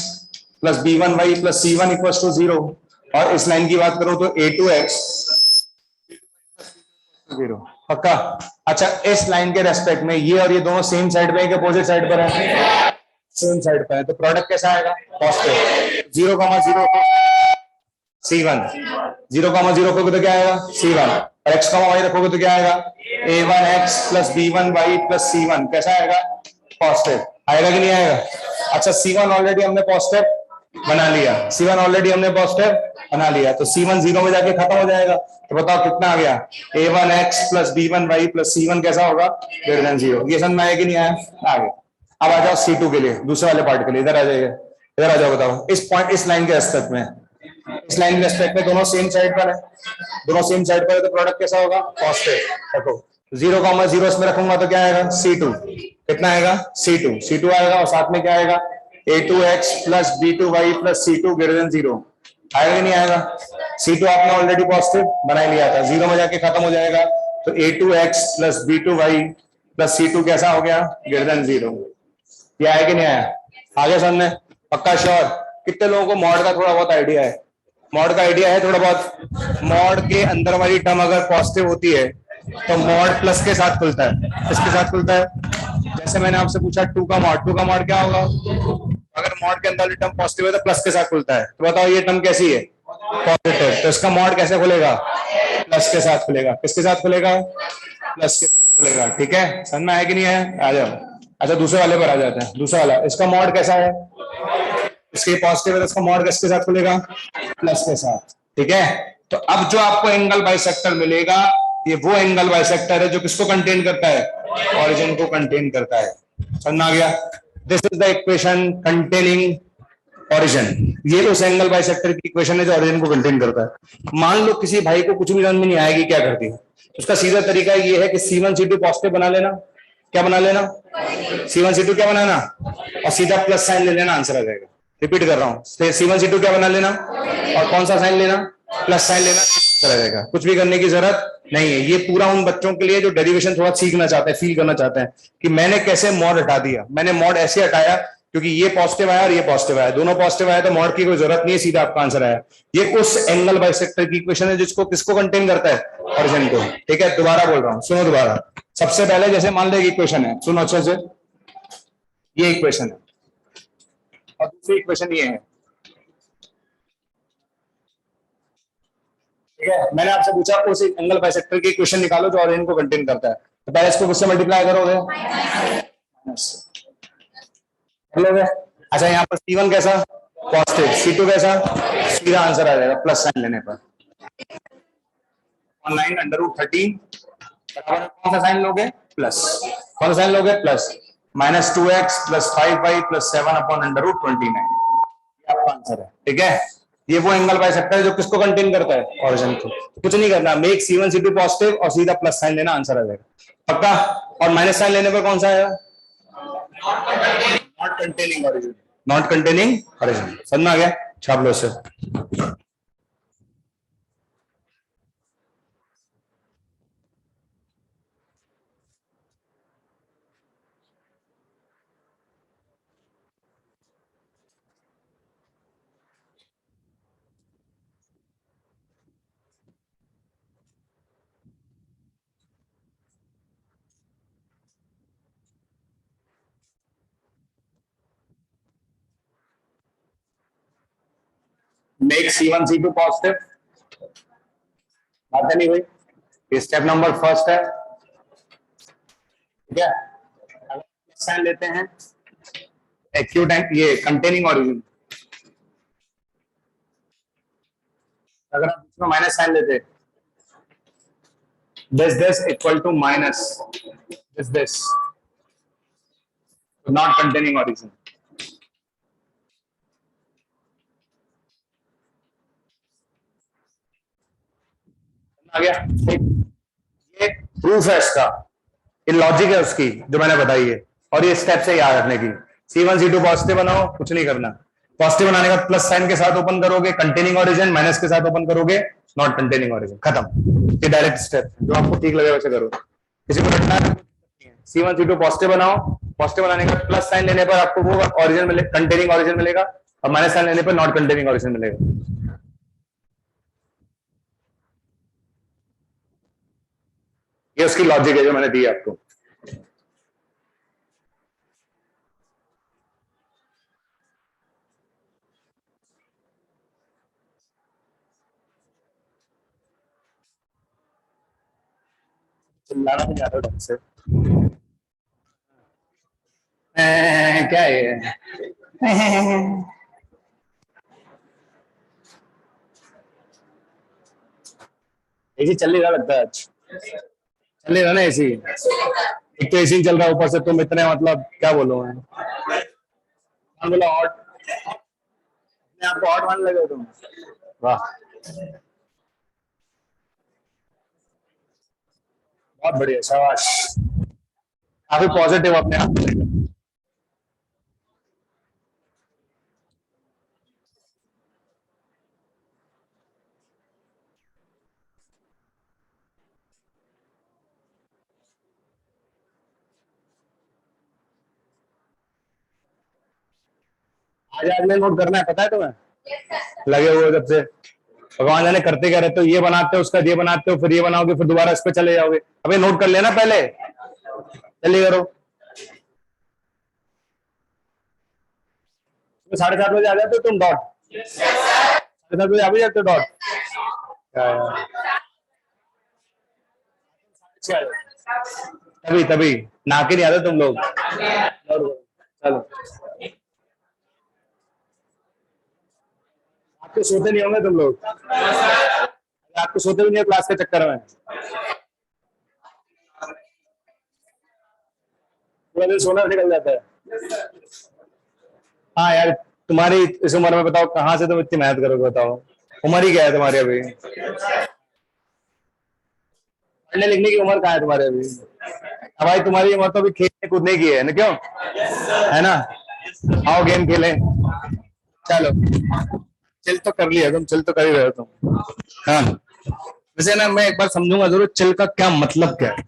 plus b1y plus c1 equal to 0, और इस लाइन की बात करूं तो a2x 0। पक्का? अच्छा, इस लाइन के रेस्पेक्ट में ये और ये दोनों सेम साइड पे है कि अपोजिट साइड पर है? सेम साइड पर है, तो प्रोडक्ट कैसा आएगा? पॉजिटिव। 0,0 C1, 0,0 रखोगे तो क्या आएगा? C1, और x, y रखोगे तो क्या आएगा? a1x plus b1y plus c1 कैसा आएगा? पॉजिटिव। आएगा कि नहीं आएगा? अच्छा, C1 ऑलरेडी हमने पॉजिटिव बना लिया, C1 ऑलरेडी हमने पॉजिटिव बना लिया, तो C1 0 में जाके खत्म हो जाएगा। तो बताओ कितना आ गया? a1x plus b1y plus c1 कैसा होगा? Greater than 0। ये समझ में आया कि नहीं आया? आ गया। अब आ जाओ C2 के लिए, दूसरे वाले पार्ट के लिए, इधर आ जाइए, इधर आ जाओ। बताओ इस पॉइंट, इस लाइन के रेस्पेक्ट में, इस लाइन के रेस्पेक्ट में दोनों सेम साइड पर है, दोनों सेम साइड पर है, तो प्रोडक्ट कैसा होगा? पॉजिटिव। देखो 0,0 इसमें रखूंगा तो क्या आएगा? C2। कितना आएगा? C2। C2 आएगा, और साथ में क्या आएगा? a2x plus b2y plus c2 greater than 0। आएगा कि नहीं आएगा? C2 आपने ऑलरेडी पॉजिटिव बना ही लिया था, 0 में जाके खत्म हो जाएगा, तो a2x plus b2y plus c2 कैसा हो गया? Greater than 0। ये आया कि नहीं आया? आगे सामने पक्का श्योर? कितने लोगों को मॉड का थोड़ा बहुत आइडिया है? मॉड का आइडिया है थोड़ा बहुत? मॉड के अंदर वाली टर्म अगर पॉजिटिव होती है तो मॉड प्लस के साथ खुलता है। किसके साथ खुलता है? जैसे मैंने आपसे पूछा टू का मॉड क्या होगा? अगर मॉड के अंदर वाली टर्म पॉजिटिव है तो प्लस के साथ खुलता है। तो बताओ ये टर्म कैसी है? पॉजिटिव। तो इसका मॉड कैसे खुलेगा? प्लस के साथ खुलेगा। किसके साथ खुलेगा? प्लस के साथ खुलेगा। ठीक है, समझ में आया कि नहीं है? आ जाओ। अच्छा दूसरे वाले पर आ जाते हैं। दूसरा वाला, इसका मॉड कैसा है? इसके पॉजिटिव है तो इसका मॉड किसके साथ खुलेगा? प्लस के साथ। ठीक है, तो अब जो आपको एंगल बाइसेक्टर मिलेगा, ये वो एंगल बाइसेक्टर है जो किसको कंटेन करता है? ऑरिजिन को कंटेन करता है। समझ आ गया? This is the equation containing origin. ये उस एंगल बाइसेक्टर की इक्वेशन है जो ऑरिजिन को कंटेन करता है। मान लो किसी भाई को कुछ भी समझ में नहीं आएगी, क्या करती है? उसका सीधा तरीका ये है कि C1 C2 पॉजिटिव बना लेना। क्या बना लेना? C1 C2 क्या बनाना? और सीधा प्लस साइन ले लेना, आंसर आ जाएगा। रिपीट कर रहा हूं, C1 C2 क्या बना लेना और कौन सा साइन लेना? प्लस साइन लेना, आंसर आ जाएगा। कुछ भी करने की जरूरत नहीं है। ये पूरा उन बच्चों के लिए जो डेरिवेशन थोड़ा सीखना चाहते हैं, फील करना चाहते हैं कि मैंने कैसे मॉड हटा दिया। मैंने मॉड ऐसे हटाया क्योंकि ये पॉजिटिव आया और ये पॉजिटिव आया, दोनों पॉजिटिव आया तो मॉड की कोई जरूरत नहीं है, सीधा आपका आंसर आया। ये उस एंगल बाइसेक्टर की इक्वेशन है जिसको किसको कंटेन करता है? ऑरिजिन को। ठीक है, दोबारा बोल रहा हूं, सुनो दोबारा। सबसे पहले जैसे मान लो इक्वेशन है, सुनो अच्छे से। ये इक्वेशन है और दूसरी इक्वेशन ये है। ठीक है, मैंने आपसे पूछा उस एंगल बाइसेक्टर की इक्वेशन निकालो जो ऑरिजिन को कंटेन करता है। तो पहले इसको किससे मल्टीप्लाई करोगे? कर लोगे? अच्छा यहाँ पर C1 कैसा? पॉजिटिव। C2 कैसा? सीधा आंसर आ जाएगा प्लस साइन लेने पर। 9 √13 कौन सा साइन लोगे? प्लस। कौन सा साइन लोगे? प्लस। -2x + 5y + 7/√29 आपका आंसर है। ठीक है, ये वो एंगल बाइसेक्टर है जो किसको कंटेन करता है? ऑरिजिन को। कुछ नहीं करना, मेक C1 C2 पॉजिटिव और सीधा प्लस साइन लेना, आंसर आ जाएगा पक्का। और माइनस साइन लेने पर कौन सा आएगा? Not containing origin. Not containing origin. समझ में आ गया? छाप लो से। Make C1 C2 positive. बात नहीं हुई? ये स्टेप नंबर फर्स्ट है। ठीक है, साइन लेते हैं एक्यूट एंड ये कंटेनिंग ऑरिजिन। अगर आप इसमें माइनस साइन लेते, this equal to minus this not containing origin. आ गया? ये प्रूफ है इसका, ये लॉजिक है उसकी जो मैंने बताई है, और ये स्टेप से याद रखने की। C1 C2 पॉजिटिव बनाओ, कुछ नहीं करना। पॉजिटिव बनाने का प्लस साइन के साथ ओपन करोगे कंटेनिंग ऑरिजिन, माइनस के साथ ओपन करोगे नॉट कंटेनिंग ऑरिजिन। खत्म। ये डायरेक्ट स्टेप जो आपको ठीक लगे वैसे करो, किसी को रटना है। C1 C2 पॉजिटिव बनाओ, पॉजिटिव बनाने का प्लस साइन लेने पर आपको वो ऑरिजिन मिले, कंटेनिंग ऑरिजिन मिलेगा, और माइनस साइन लेने पर नॉट कंटेनिंग ऑरिजिन मिलेगा। ये उसकी लॉजिक है जो मैंने दी आपको। चिल्लाना नहीं आता ढंग से। क्या है ये? एसी चल नहीं रहा लगता है आज। चल नहीं रहा ना एसी? एक तो एसी चल रहा है, ऊपर से तुम इतने, मतलब क्या बोलूं मैं। कौन बोला हॉट? अपने आप को हॉट मान लगे हो तुम? वाह, बहुत बढ़िया, शाबाश। काफी पॉजिटिव अपने आप को। आज आज में नोट करना है, पता है तुम्हें? लगे हुए जब से भगवान जाने करते क्या रहते हो, ये बनाते हो उसका ये बनाते हो, फिर ये बनाओगे, फिर दोबारा इस पे चले जाओगे। अबे नोट कर लेना पहले, चलिए करो। 7:30 बजे आ जाते हो तुम डॉट? 7:30 बजे आ भी जाते हो डॉट? तभी तभी नाके नहीं आते तुम लोग। चलो आपको सोते नहीं होंगे तुम लोग, आपको सोते भी नहीं है क्लास के चक्कर में, पूरा दिन सोना निकल जाता है। हाँ यार, तुम्हारी इस उम्र में बताओ कहाँ से तुम इतनी मेहनत करोगे, बताओ उम्र ही क्या है तुम्हारी अभी? पढ़ने लिखने की उम्र कहाँ है तुम्हारे अभी? भाई तुम्हारी उम्र तो अभी खेलने कूदने की है ना, क्यों? है ना? आओ गेम खेलें। चलो चिल तो कर लिया तुम, चिल तो कर ही रहे हो तुम। हाँ वैसे ना मैं एक बार समझूंगा जरूर चिल का क्या मतलब क्या है,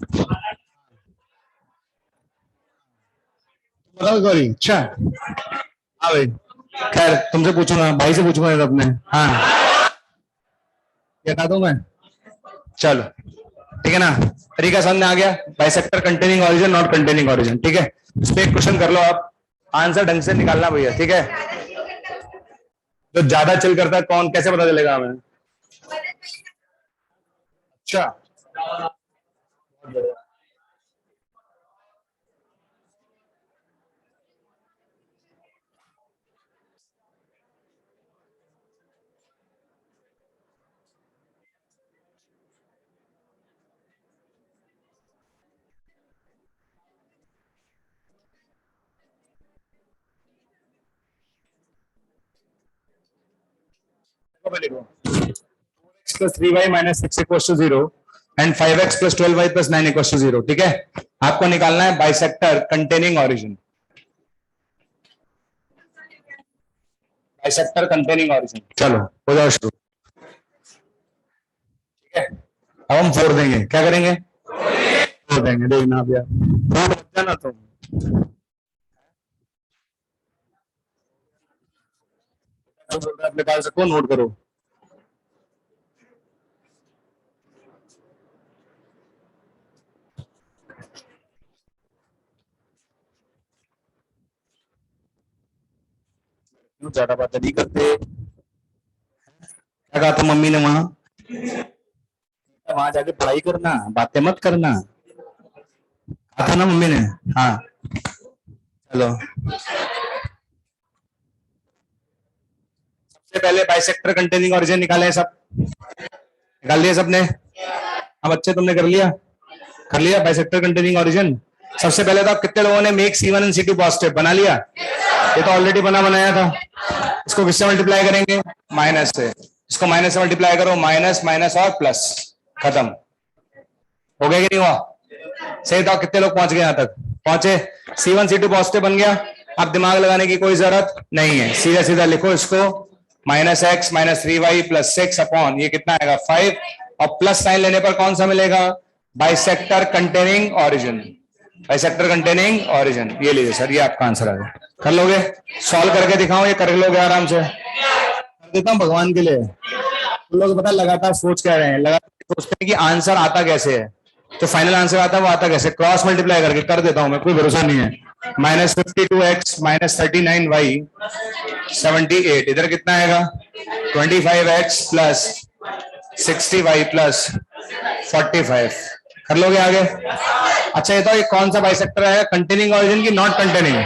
बताओ गौरी। अच्छा हाँ भाई, खैर तुमसे पूछूंगा, भाई से पूछूंगा अपने। हाँ क्या कहा दूं मैं? चलो ठीक है ना, तरीका समझ में आ गया? Bisector containing origin, not containing origin, ठीक है। इस पे एक क्वेश्चन कर लो आप, आंसर ढंग से निकालना भैया, ठीक है। जो ज्यादा चिल करता है कौन, कैसे पता चलेगा हमें? अच्छा plus 3y minus 6 equal to 0 and 5x plus 12y plus 9 equal to 0, ठीक है। आपको निकालना है bisector containing origin, bisector containing origin. चलो हो जाओ शुरू, ठीक है। अब हम फोड़ देंगे, क्या करेंगे? फोड़ देंगे, देखना भैया फोड़ जाना तुम। आप निकाल सको, नोट करो। क्यों ज्यादा बात नहीं करते? क्या कहा था मम्मी ने वहां? वहां जाके पढ़ाई करना, बातें मत करना, कहा था ना मम्मी ने। हाँ चलो, सबसे पहले बाइसेक्टर कंटेनिंग ऑरिजिन निकाले सब, निकाल लिया सबने? अब बच्चे तुमने कर लिया, कर लिया बाइसेक्टर कंटेनिंग ऑरिजिन। सबसे पहले तो आप कितने लोगों ने make C1 and C2 positive बना लिया? ये तो ऑलरेडी बना बनाया था। इसको किससे मल्टीप्लाई करेंगे? माइनस से। इसको माइनस से मल्टीप्लाई करो, माइनस माइनस और प्लस, खत्म। हो गया कि नहीं हुआ? सही बताओ कितने लोग पहुंच गए यहां तक? पहुंचे। C1 C2 पॉजिटिव बन गया, अब दिमाग लगाने की कोई जरूरत नहीं है, सीधा सीधा लिखो इसको, minus x minus 3y plus 6 upon ये कितना आएगा 5, और प्लस साइन लेने पर कौन सा मिलेगा? Bisector containing origin, bisector containing origin. ये लीजिए सर, ये आपका आंसर आ गया। कर लोगे? सॉल्व करके दिखाओ, ये कर लोगे आराम से? कर देता हूँ भगवान के लिए। तुम लोग पता लगातार सोच क्या रहे हैं, लगातार सोचते हैं कि आंसर आता कैसे है, तो फाइनल आंसर आता है वो आता कैसे, क्रॉस मल्टीप्लाई करके कर देता हूं मैं, कोई भरोसा नहीं है। माइनस 52x माइनस 39y 78, इधर कितना आएगा? 25x plus 60y plus 45। कर लोगे आगे? अच्छा ये तो ये कौन सा बाइसेक्टर है, कंटेनिंग ऑरिजिन की नॉट कंटेनिंग?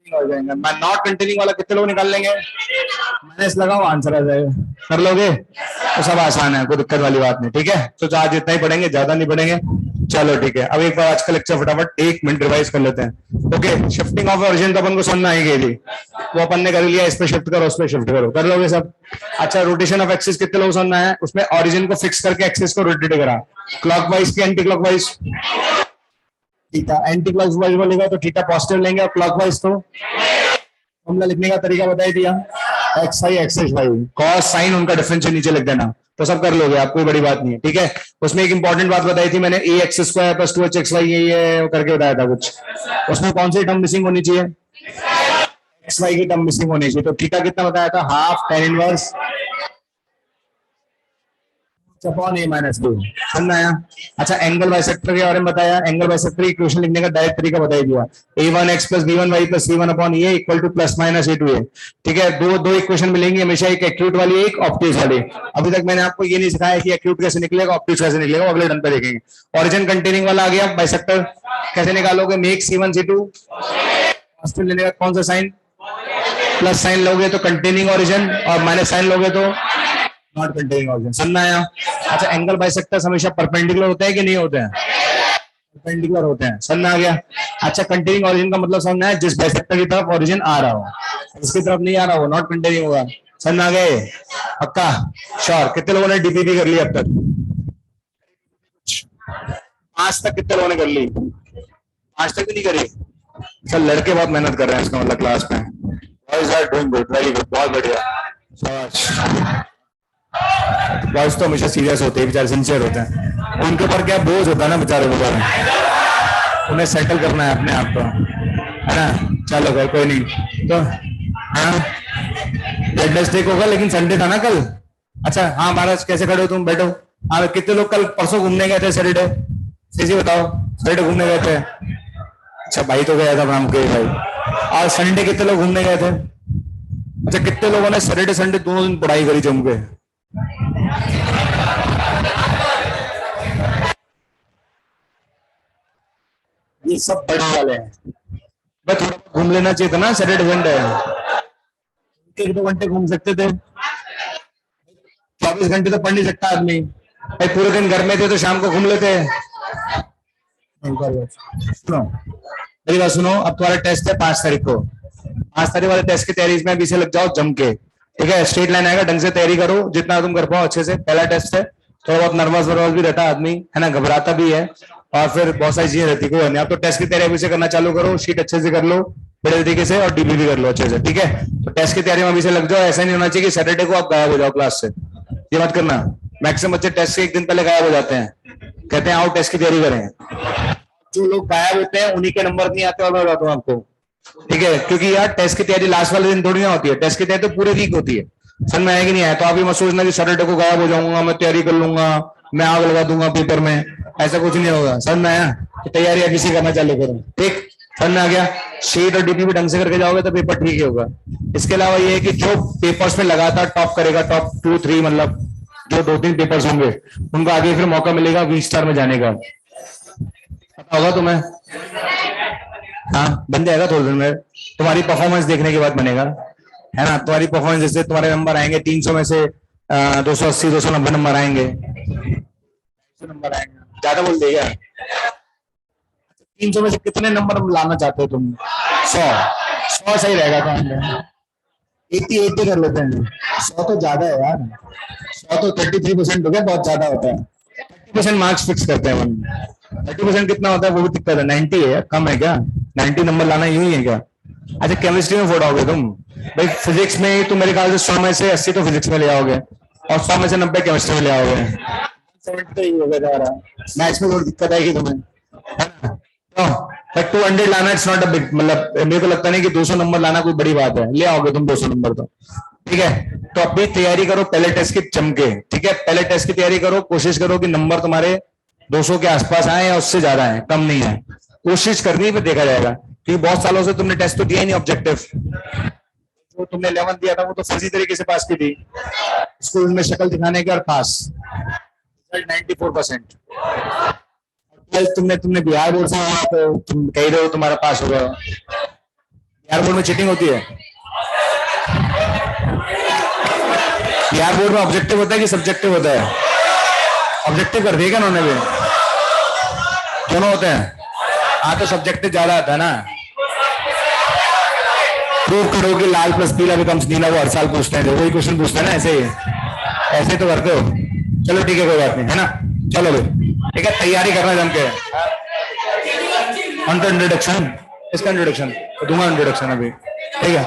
हो जाएंगे। मैं नॉट कंटेनिंग वाला कितने लोग निकाल लेंगे? माइनस लगाओ, आंसर आ जाएगा। कर लोगे? तो सब आसान है, कोई दिक्कत वाली बात नहीं, ठीक है। तो आज इतना ही पढ़ेंगे, ज्यादा नहीं पढ़ेंगे। चलो ठीक है, अब एक बार आज का लेक्चर फटाफट 1 मिनट रिवाइज कर लेते हैं। ओके, शिफ्टिंग ऑफ ओरिजिन तो अपन को समझ में आई गई थी, वो अपन ने कर लिया, इस पे शिफ्ट करो उस पे शिफ्ट करो, कर लोगे सब? अच्छा, रोटेशन ऑफ एक्सिस कितने लोग समझ में आया? उसमें ओरिजिन को फिक्स करके एक्सिस को रोटेट करा, क्लॉकवाइज की anti clockwise? Theta anti clockwise बोलेगा तो थीटा पॉजिटिव लेंगे, और क्लॉकवाइज तो फॉर्मूला लिखने का तरीका बताई दिया, x i x h y, cos sine उनका डिफरेंशियल नीचे लिख देना, तो सब कर लोगे आप, कोई बड़ी बात नहीं है, ठीक है। उसमें एक इंपॉर्टेंट बात बताई थी मैंने, a x square plus 2h x y ये करके बताया था कुछ, उसमें कौन सी टर्म मिसिंग होनी चाहिए? एक्स वाई की टर्म मिसिंग होनी चाहिए। तो थीटा कितना बताया था, हाफ tan इनवर्स अपॉन ए माइनस बी। समझ आया। अच्छा एंगल बाइसेक्टर के बारे में बताया, एंगल बाइसेक्टर की इक्वेशन लिखने का डायरेक्ट तरीका बता दिया, a1x plus b1y plus c1 upon a equal to plus minus a two a. ठीक है, दो इक्वेशन मिलेंगी हमेशा, एक एक्यूट वाली एक ऑब्ट्यूज वाली। अभी तक मैंने आपको ये नहीं सिखाया कि एक्यूट कैसे निकलेगा ऑब्ट्यूज कैसे निकलेगा, अगले डन पे देखेंगे। ओरिजिन कंटेनिंग वाला आ गया बाइसेक्टर, कैसे निकालोगे, मेक c1 c2 हॉस्टल लेने का कौन सा साइन, प्लस साइन लोगे तो कंटेनिंग ओरिजिन और माइनस साइन लोगे तो नॉट कंटेनिंग ऑब्जेक्ट। समझना आया। अच्छा एंगल बाइसेक्टर्स हमेशा परपेंडिकुलर होते हैं कि नहीं होते हैं, परपेंडिकुलर होते हैं। समझ आ गया। अच्छा कंटेनिंग ऑरिजिन का मतलब समझना है जिस बाइसेक्टर की तरफ ऑरिजिन आ रहा हो, इसकी तरफ नहीं आ रहा हो नॉट कंटेनिंग होगा। समझ आ गए, पक्का श्योर। कितने लोगों ने डीपीपी कर ली अब तक, आज तक कितने लोगों ने कर ली, आज तक भी नहीं करी। सर लड़के बहुत मेहनत कर रहे हैं इसका मतलब क्लास में, boys are doing good, very good, बहुत बढ़िया। बॉयज तो हमेशा सीरियस होते हैं, बेचारे सिंसियर होते हैं, उनके ऊपर क्या बोझ होता है ना बेचारे को, उन्हें सेटल करना है अपने आप को, है ना। चलो भाई कोई नहीं। तो हाँ वेडनेसडे को होगा, लेकिन संडे था ना कल। अच्छा हाँ महाराज कैसे खड़े हो तुम, बैठो। हाँ कितने लोग कल परसों घूमने गए थे सैटरडे, सीधी बताओ, सैटरडे घूमने गए थे। अच्छा भाई तो गया था राम के भाई। आज संडे कितने लोग घूमने गए थे। अच्छा कितने लोगों ने सैटरडे संडे दोनों दिन पढ़ाई करी जम के। ये सब पढ़ने वाले हैं, बस थोड़ा घूम लेना चाहिए था ना सैटरडे संडे, एक दो घंटे घूम सकते थे, 24 घंटे तो पढ़ नहीं सकता आदमी भाई। पूरे दिन घर में थे तो शाम को घूम लेते। सुनो मेरी बात सुनो, अब तुम्हारा टेस्ट है 5 तारीख को, 5 तारीख वाले टेस्ट की तैयारी में अभी से लग जाओ जम के। ठीक है, स्ट्रेट लाइन आएगा, ढंग से तैयारी करो जितना तुम कर पाओ अच्छे से। पहला टेस्ट है, थोड़ा बहुत नर्वस भी रहता है आदमी, है ना, घबराता भी है, और फिर बहुत सारी चीजें रहती है। आप तो टेस्ट की तैयारी अभी से करना चालू करो, शीट अच्छे से कर लो बड़े तरीके से, और डीपी भी कर लो अच्छे से। ठीक है, तो टेस्ट की तैयारी में अभी से लग जाओ। ऐसा नहीं होना चाहिए कि सैटरडे को आप गायब हो जाओ क्लास से, ये मत करना। मैक्सिमम बच्चे टेस्ट से एक दिन पहले गायब हो जाते हैं, कहते हैं आओ टेस्ट की तैयारी करें। जो लोग गायब होते हैं उन्हीं के नंबर नहीं आते, और मैं बताता हूँ आपको। ठीक है, क्योंकि यार टेस्ट की तैयारी लास्ट वाले दिन थोड़ी ना होती है, टेस्ट की तैयारी तो पूरे वीक होती है। समझ में आया कि नहीं आया। तो आप ये मत सोचना कि सैटरडे को गायब हो जाऊंगा, मैं तैयारी कर लूंगा, मैं आग लगा दूंगा पेपर में, ऐसा कुछ नहीं होगा। समझ में आया, तो तैयारी अभी से करना चालू करो। ठीक, समझ में आ गया। शीट और डीपी भी ढंग से करके जाओगे तो पेपर ठीक ही होगा। इसके अलावा ये है कि जो पेपर्स में लगातार टॉप करेगा, टॉप 2 3 मतलब जो 2-3 पेपर्स होंगे, उनको आगे फिर मौका मिलेगा V-स्टार में जाने का, पता होगा तुम्हें। हाँ बन जाएगा थोड़ी देर में, तुम्हारी परफॉर्मेंस देखने के बाद बनेगा, है ना। तुम्हारी परफॉर्मेंस जैसे तुम्हारे नंबर आएंगे 300 में से 280 290 नंबर आएंगे, नंबर आएंगे, ज्यादा बोल देगा। 300 में से कितने नंबर लाना चाहते हो तुम, 100 सही रहेगा। तो 80 कर लेते हैं, 100 तो ज्यादा है यार, 100 तो 33% हो गया, बहुत ज्यादा होता है। 30% मार्क्स फिक्स करते हैं हम, 30% कितना होता है वो भी दिक्कत है। 90 है, कम है क्या, 90 नंबर लाना यूं ही है क्या। अच्छा केमिस्ट्री में फोड़ोगे तुम भाई, फिजिक्स में तो मेरे ख्याल से 100 में से 80 तो फिजिक्स में ले आओगे, और 100 में से 90 केमिस्ट्री में ले आओगे, 70 ही होगा जा रहा। मैथ्स में थोड़ी दिक्कत आएगी तुम्हें, है ना। तो 200 लाना इट्स नॉट अ बिग, मतलब मेरे को लगता नहीं कि 200 नंबर लाना कोई बड़ी बात है, ले आओगे तुम 200 नंबर तो। ठीक है, तो अपनी तैयारी करो पहले टेस्ट की चमके। ठीक है, पहले टेस्ट की तैयारी करो, कोशिश करो कि नंबर तुम्हारे 200 के आसपास आए या उससे ज्यादा है, कम नहीं है, कोशिश करनी है, फिर देखा जाएगा। क्योंकि बहुत सालों से तुमने टेस्ट तो दिया ही नहीं ऑब्जेक्टिव, जो तुमने 11 दिया था वो तो फर्जी तरीके से पास की थी, स्कूल में शक्ल दिखाने के और पास, 94%। तुमने बिहार बोर्ड से तो तुम कह रहे हो तुम्हारा पास हो गया। बिहार बोर्ड में चीटिंग होती है, बिहार बोर्ड में ऑब्जेक्टिव होता है कि सब्जेक्टिव होता है, ऑब्जेक्टिव कर दिया क्या उन्होंने भी, दोनों होते हैं। हाँ तो सब्जेक्टिव ज्यादा आता है ना, प्रूव करो कि लाल प्लस पीला बिकम्स नीला, वो हर साल पूछते हैं, वही क्वेश्चन पूछते हैं ना, ऐसे ही ऐसे तो करते हो। चलो ठीक है कोई बात नहीं, है ना। चलो भाई ठीक है, तैयारी करना जम के। इंट्रोडक्शन, इसका इंट्रोडक्शन दूंगा, इंट्रोडक्शन अभी, ठीक है।